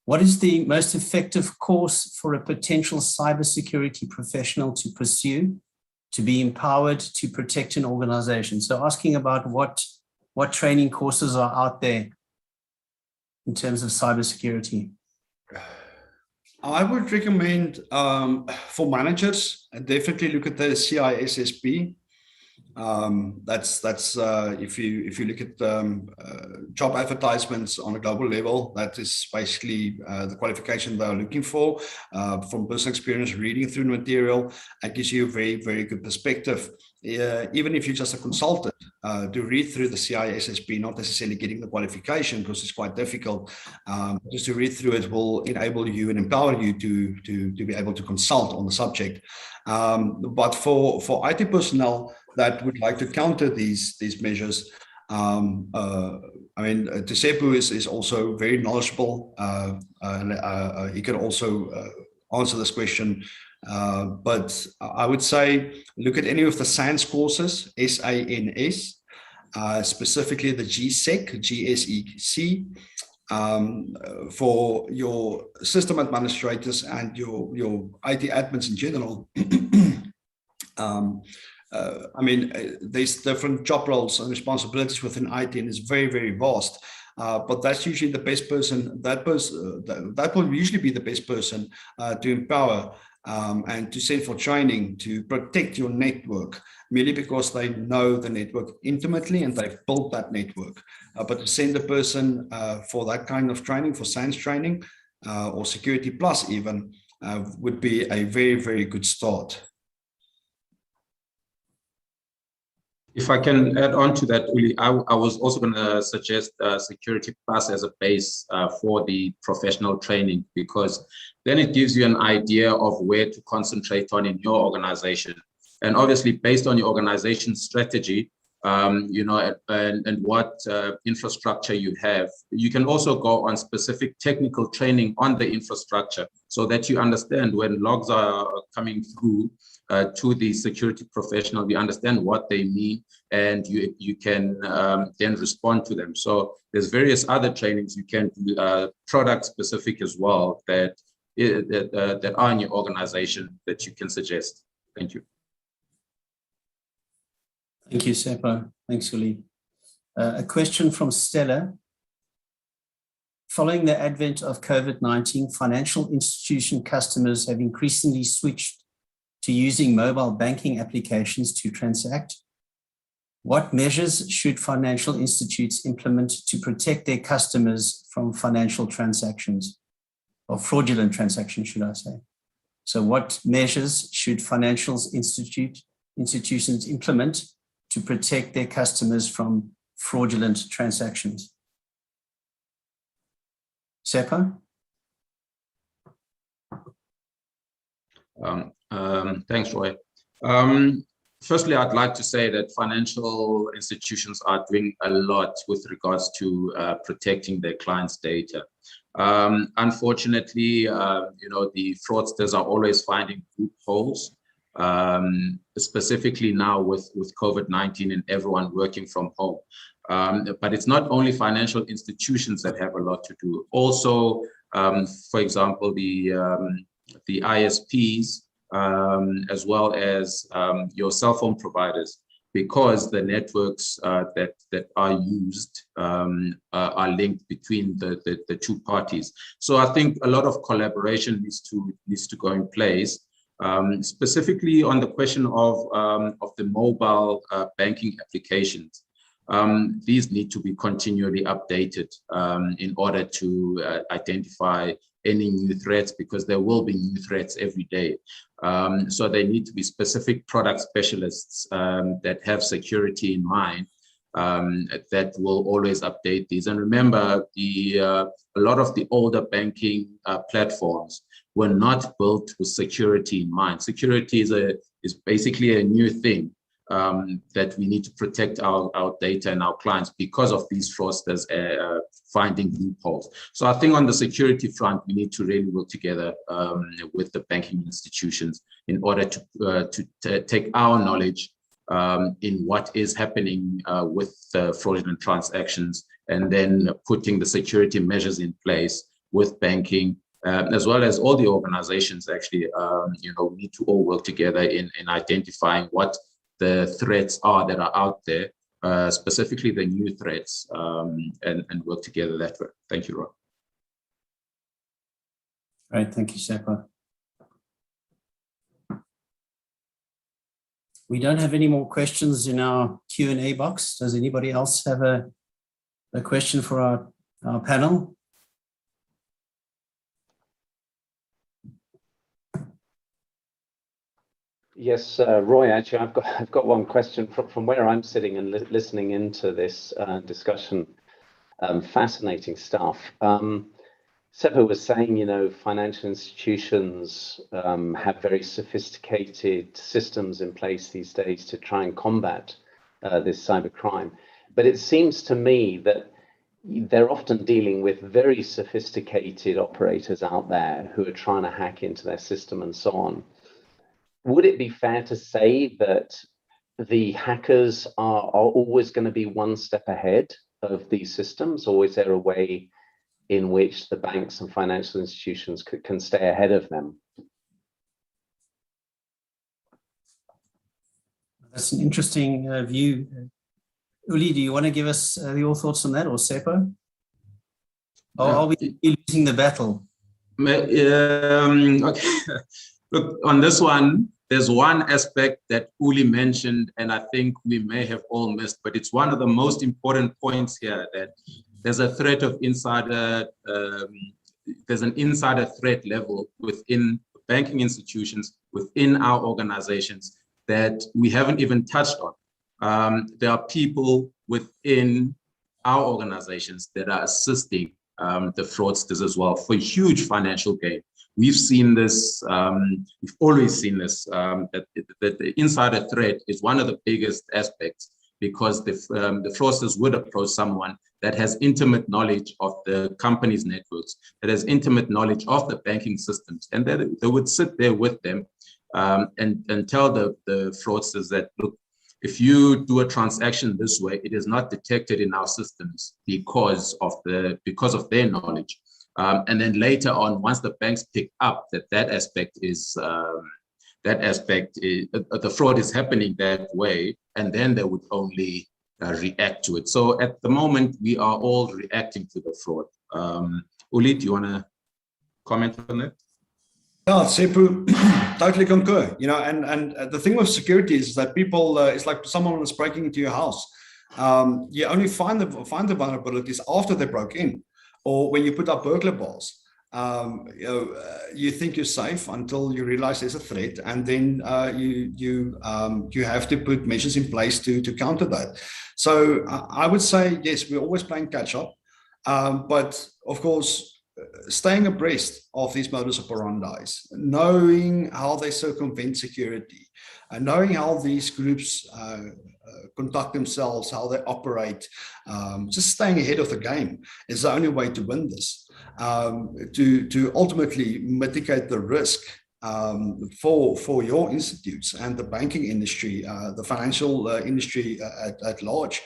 What is the most effective course for a potential cybersecurity professional to pursue to be empowered to protect an organization? So asking about what training courses are out there in terms of cybersecurity. I would recommend for managers, definitely look at the CISSP. That's if you look at job advertisements on a global level, that is basically the qualification they are looking for. From personal experience, reading through the material, it gives you a very, very good perspective. Even if you're just a consultant, to read through the CISSP, not necessarily getting the qualification because it's quite difficult. Just to read through it will enable you and empower you to be able to consult on the subject. But for IT personnel that would like to counter these measures, Tesepu is also very knowledgeable. He can also answer this question. But I would say look at any of the SANS courses, SANS, specifically the GSEC, for your system administrators and your IT admins in general. There's different job roles and responsibilities within IT, and it's very, very vast. But that's usually the best person. That will usually be the best person to empower and to send for training to protect your network, merely because they know the network intimately and they've built that network. But to send a person for that kind of training, for SANS training or Security Plus even, would be a very, very good start. If I can add on to that, Uli, I was also going to suggest Security Plus as a base for the professional training, because then it gives you an idea of where to concentrate on in your organization. And obviously, based on your organization strategy, and what infrastructure you have, you can also go on specific technical training on the infrastructure so that you understand when logs are coming through to the security professional, you understand what they mean, and you can then respond to them. So there's various other trainings you can do, product specific as well, that are in your organization that you can suggest. Thank you. Thank you, Sepa. Thanks, Uli. A question from Stella. Following the advent of COVID-19, financial institution customers have increasingly switched to using mobile banking applications to transact. What measures should financial institutes implement to protect their customers from financial transactions, or fraudulent transactions, should I say? So what measures should financial institutions implement to protect their customers from fraudulent transactions? Sepa? Thanks, Roy. Firstly, I'd like to say that financial institutions are doing a lot with regards to protecting their clients' data. Unfortunately, the fraudsters are always finding loopholes, specifically now with COVID-19 and everyone working from home. But it's not only financial institutions that have a lot to do. Also, For example, the ISPs, as well as your cell phone providers, because the networks that are used are linked between the two parties. So I think a lot of collaboration needs to go in place. Specifically on the question of the mobile banking applications. These need to be continually updated in order to identify any new threats, because there will be new threats every day. So they need to be specific product specialists that have security in mind, that will always update these. And remember, a lot of the older banking platforms were not built with security in mind. Security is basically a new thing. That we need to protect our data and our clients because of these fraudsters finding loopholes. So I think on the security front, we need to really work together with the banking institutions in order to take our knowledge in what is happening with fraudulent transactions, and then putting the security measures in place with banking, as well as all the organizations. Actually, we need to all work together in identifying what the threats are that are out there, specifically the new threats, and work together that way. Thank you, Roy. Great, thank you, Seppo. We don't have any more questions in our Q&A box. Does anybody else have a question for our panel? Yes, Roy, actually, I've got one question from where I'm sitting and listening into this discussion. Fascinating stuff. Seppo was saying, financial institutions have very sophisticated systems in place these days to try and combat this cybercrime. But it seems to me that they're often dealing with very sophisticated operators out there who are trying to hack into their system and so on. Would it be fair to say that the hackers are always going to be one step ahead of these systems, or is there a way in which the banks and financial institutions can stay ahead of them? That's an interesting view. Uli, do you want to give us your thoughts on that, or Seppo? Or are we losing the battle? Okay. Look, on this one, there's one aspect that Uli mentioned, and I think we may have all missed, but it's one of the most important points here, that there's a threat of insider, there's an insider threat level within banking institutions, within our organizations, that we haven't even touched on. There are people within our organizations that are assisting the fraudsters as well for huge financial gain. We've seen this, we've always seen this, that the insider threat is one of the biggest aspects, because the fraudsters would approach someone that has intimate knowledge of the company's networks, that has intimate knowledge of the banking systems, and they would sit there with them and tell the fraudsters that, look, if you do a transaction this way, it is not detected in our systems because of their knowledge. And then later on, once the banks pick up that aspect is the fraud is happening that way, and then they would only react to it. So at the moment, we are all reacting to the fraud. Uli, do you want to comment on that? Yeah, Seppo, totally concur. And the thing with security is that people, it's like someone is breaking into your house. You only find the vulnerabilities after they broke in, or when you put up burglar bars. You think you're safe until you realize there's a threat, and then you have to put measures in place to counter that. So I would say, yes, we're always playing catch up, but of course, staying abreast of these modus operandi, knowing how they circumvent security, and knowing how these groups conduct themselves, how they operate, just staying ahead of the game is the only way to win this, to ultimately mitigate the risk for your institutes and the banking industry, the financial industry at large.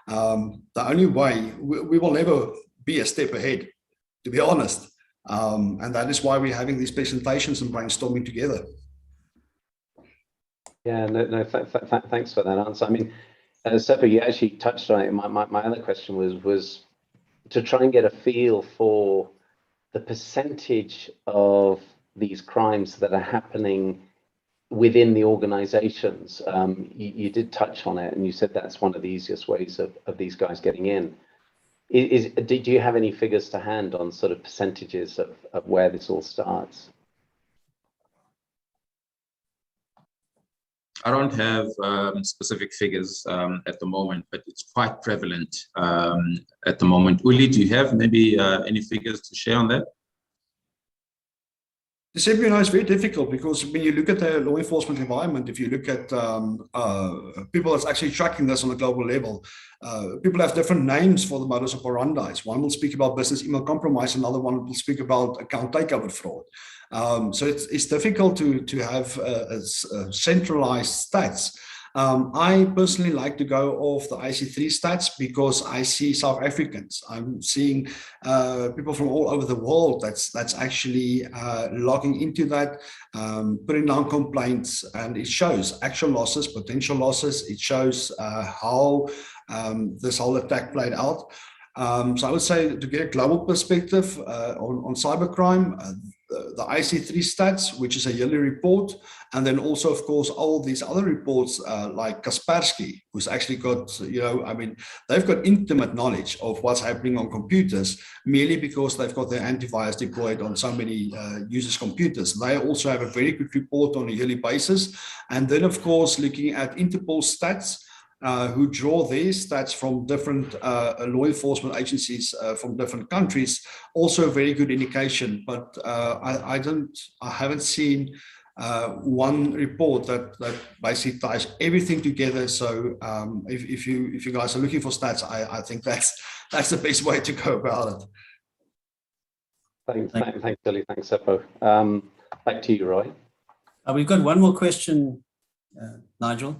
The only way, we will never be a step ahead, to be honest. And that is why we're having these presentations and brainstorming together. Yeah, no, thanks for that answer. I mean, Seppo, you actually touched on it. My other question was to try and get a feel for the percentage of these crimes that are happening within the organizations. You did touch on it, and you said that's one of the easiest ways of these guys getting in. Did you have any figures to hand on sort of percentages of where this all starts? I don't have specific figures at the moment, but it's quite prevalent at the moment. Uli, do you have maybe any figures to share on that? The CBNI is very difficult because when you look at the law enforcement environment, if you look at people that's actually tracking this on a global level, people have different names for the modus operandi. One will speak about business email compromise, another one will speak about account takeover fraud. So it's difficult to have a centralized stats. I personally like to go off the IC3 stats because I see South Africans. I'm seeing people from all over the world that's actually logging into that, putting down complaints, and it shows actual losses, potential losses. It shows how this whole attack played out. So I would say to get a global perspective on cybercrime, the IC3 stats, which is a yearly report, and then also, of course, all these other reports like Kaspersky, who's actually got, I mean, they've got intimate knowledge of what's happening on computers merely because they've got their antivirus deployed on so many users' computers. They also have a very good report on a yearly basis. And then, of course, looking at Interpol stats, who draw their stats from different law enforcement agencies from different countries, also a very good indication. But I haven't seen one report that basically ties everything together. So if you guys are looking for stats, I think that's the best way to go about it. Thanks, Billy. Thanks, Seppo. Back to you, Roy. We've got one more question, Nigel.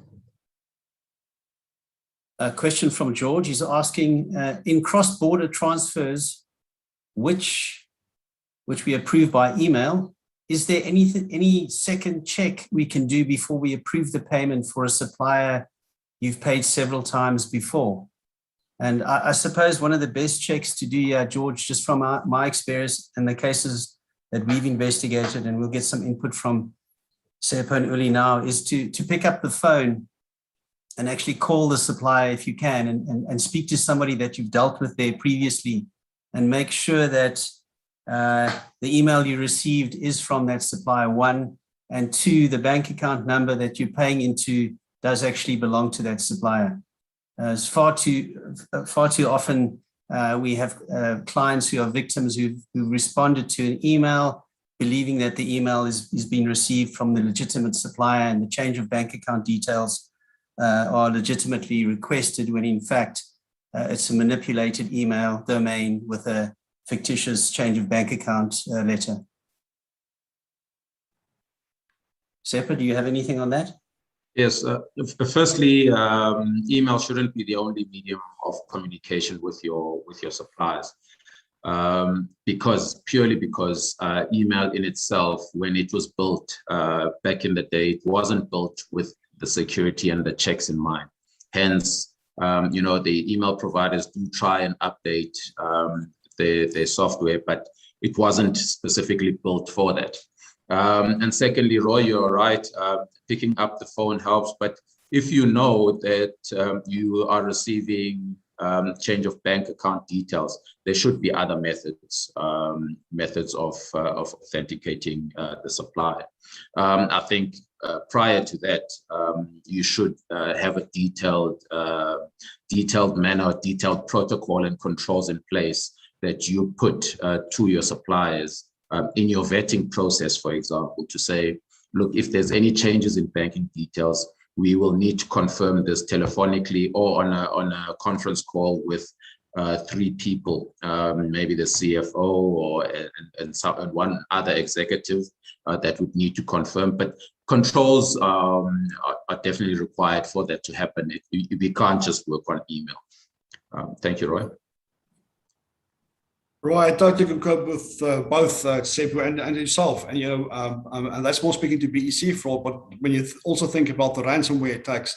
A question from George. He's asking, in cross-border transfers, which we approve by email, is there any second check we can do before we approve the payment for a supplier you've paid several times before? And I suppose one of the best checks to do, George, just from my experience and the cases that we've investigated, and we'll get some input from Seppo and Uli now, is to pick up the phone and actually call the supplier if you can, and speak to somebody that you've dealt with there previously, and make sure that the email you received is from that supplier, one, and two, the bank account number that you're paying into does actually belong to that supplier. As far too often we have clients who are victims who responded to an email believing that the email is being received from the legitimate supplier, and the change of bank account details are legitimately requested, when in fact it's a manipulated email domain with a fictitious change of bank account letter. Seppo, do you have anything on that? Yes. Firstly, email shouldn't be the only medium of communication with your suppliers, because email in itself, when it was built back in the day, it wasn't built with the security and the checks in mind. Hence, the email providers do try and update their software, but it wasn't specifically built for that. And secondly, Roy, you're right, picking up the phone helps, but if you know that you are receiving change of bank account details, there should be other methods of authenticating the supplier. I think prior to that, you should have a detailed manner, detailed protocol and controls in place that you put to your suppliers in your vetting process, for example, to say, look, if there's any changes in banking details, we will need to confirm this telephonically or on a conference call with 3 people, maybe the CFO and one other executive that would need to confirm. But controls are definitely required for that to happen. We can't just work on email. Thank you, Roy. Right, I totally concur with both Seppo and yourself, and and that's more speaking to BEC fraud. But when you also think about the ransomware attacks,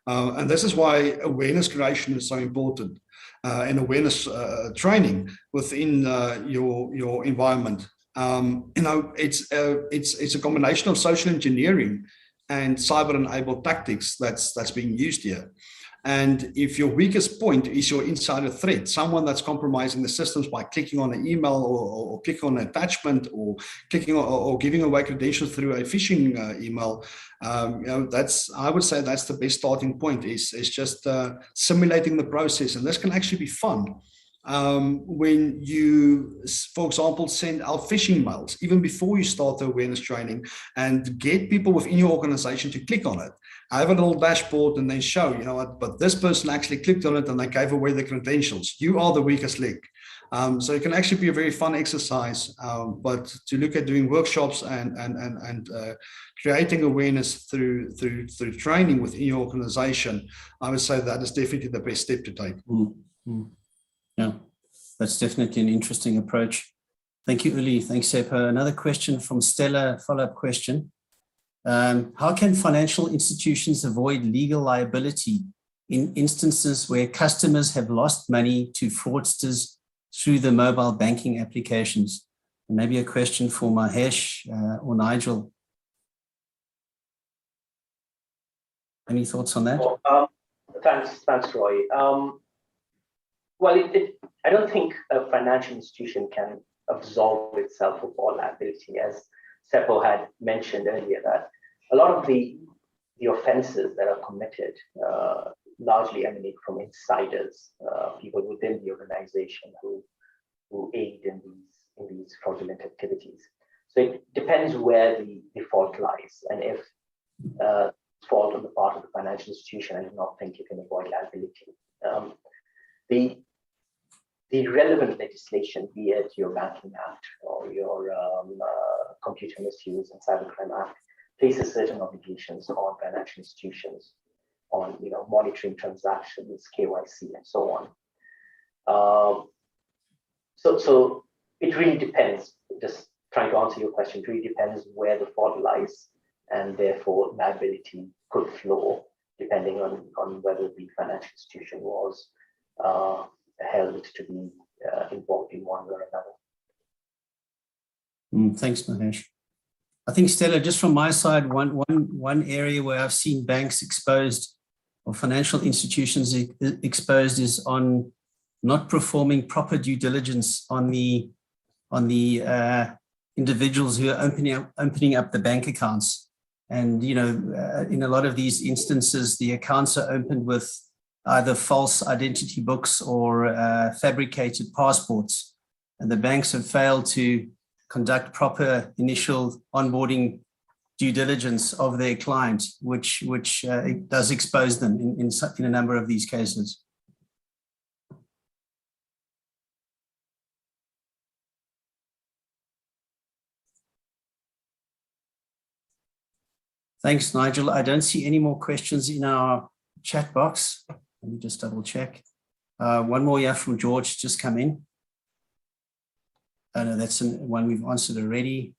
and this is why awareness creation is so important, and awareness training within your environment. It's a combination of social engineering and cyber-enabled tactics that's being used here. And if your weakest point is your insider threat, someone that's compromising the systems by clicking on an email or clicking on an attachment or clicking or giving away credentials through a phishing email, I would say that's the best starting point. Is just simulating the process, and this can actually be fun. When you, for example, send out phishing mails even before you start the awareness training, and get people within your organization to click on it. I have a little dashboard and they show, but this person actually clicked on it and they gave away the credentials. You are the weakest link. So it can actually be a very fun exercise, but to look at doing workshops and creating awareness through training within your organization, I would say that is definitely the best step to take. Mm-hmm. Yeah, that's definitely an interesting approach. Thank you, Uli. Thanks, Seppo. Another question from Stella, follow-up question. How can financial institutions avoid legal liability in instances where customers have lost money to fraudsters through the mobile banking applications? And maybe a question for Mahesh or Nigel. Any thoughts on that? Thanks, Roy. Well, I don't think a financial institution can absolve itself of all liability, as Seppo had mentioned earlier, that a lot of the offenses that are committed largely emanate from insiders, people within the organization who aid in these fraudulent activities. So it depends where the fault lies, and if fault on the part of the financial institution, I do not think you can avoid liability. The relevant legislation, be it your Banking Act or your Computer Misuse and Cybercrime Act, places certain obligations on financial institutions on monitoring transactions, KYC, and so on. So it really depends. Just trying to answer your question, it really depends where the fault lies, and therefore liability could flow depending on whether the financial institution was held to be involved in one way or another. Thanks, Mahesh. I think, Stella, just from my side, one area where I've seen banks exposed or financial institutions exposed is on not performing proper due diligence on the individuals who are opening up the bank accounts. And in a lot of these instances, the accounts are opened with either false identity books or fabricated passports, and the banks have failed to conduct proper initial onboarding due diligence of their client, which does expose them in a number of these cases. Thanks, Nigel. I don't see any more questions in our chat box. Let me just double check. One more here from George just come in. Oh, no, that's one we've answered already.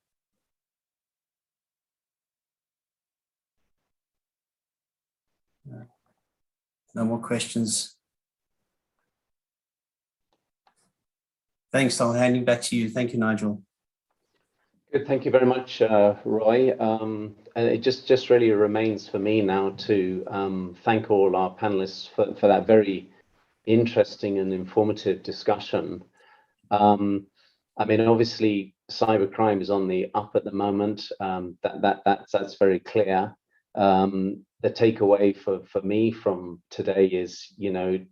No more questions. Thanks. I'll hand it back to you. Thank you, Nigel. Good. Thank you very much, Roy. And it just really remains for me now to thank all our panelists for that very interesting and informative discussion. I mean, obviously, cybercrime is on the up at the moment. That's very clear. The takeaway for me from today is,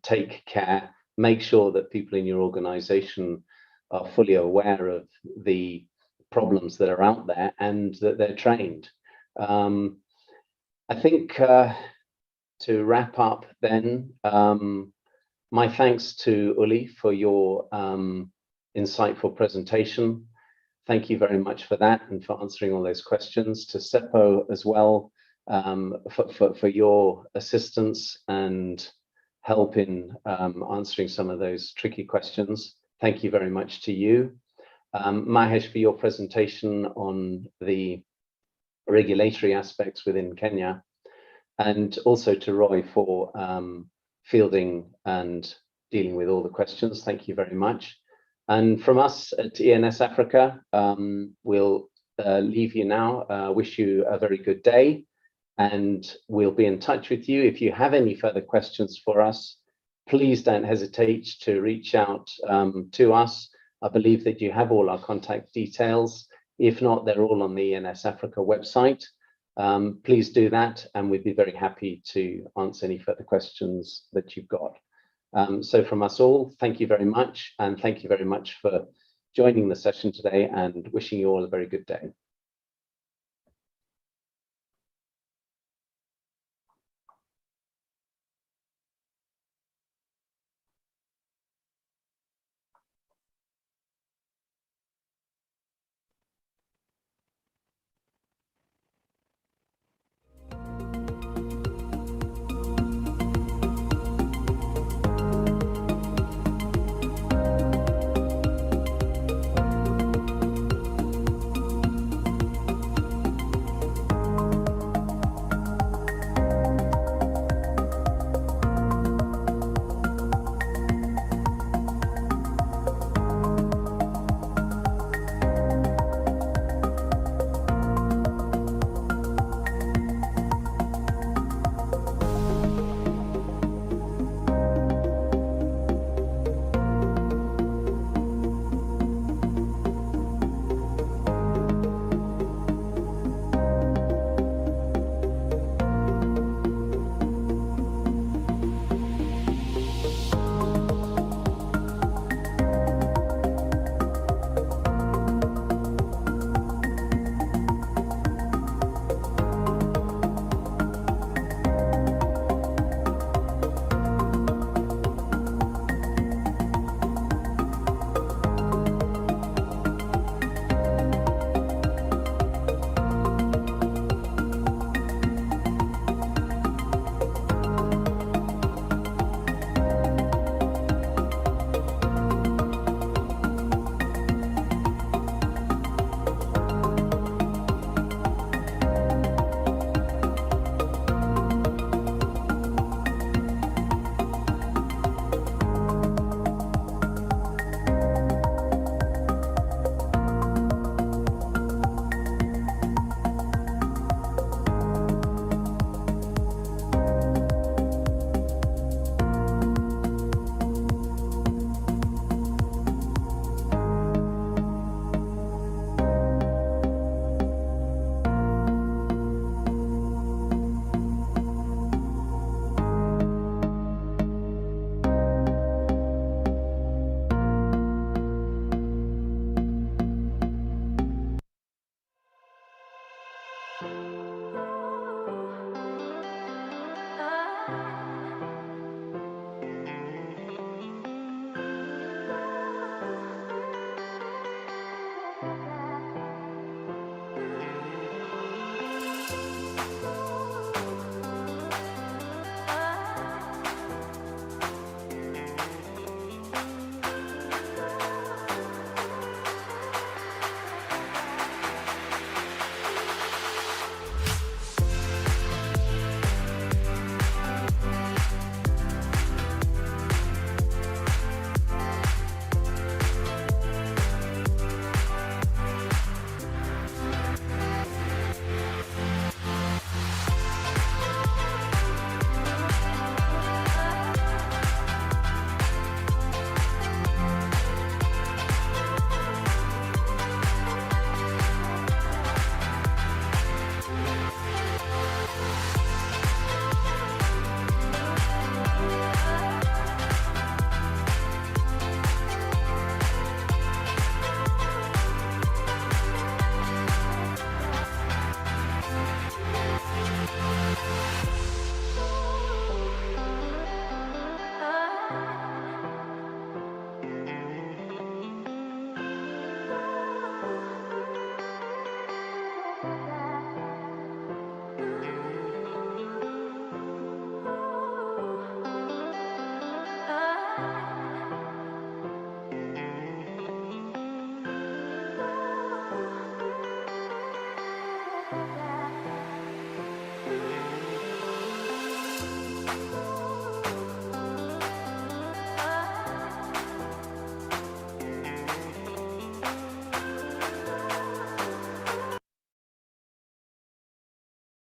take care, make sure that people in your organization are fully aware of the problems that are out there and that they're trained. I think to wrap up then, my thanks to Uli for your insightful presentation. Thank you very much for that and for answering all those questions. To Seppo as well, for your assistance and help in answering some of those tricky questions. thank you very much to you. Mahesh, for your presentation on the regulatory aspects within Kenya, and also to Roy for fielding and dealing with all the questions. Thank you very much. And from us at ENS Africa, we'll leave you now. Wish you a very good day, and we'll be in touch with you. If you have any further questions for us, please don't hesitate to reach out to us. I believe that you have all our contact details. If not, they're all on the ENS Africa website. Please do that, and we'd be very happy to answer any further questions that you've got. So from us all, thank you very much, and thank you very much for joining the session today, and wishing you all a very good day.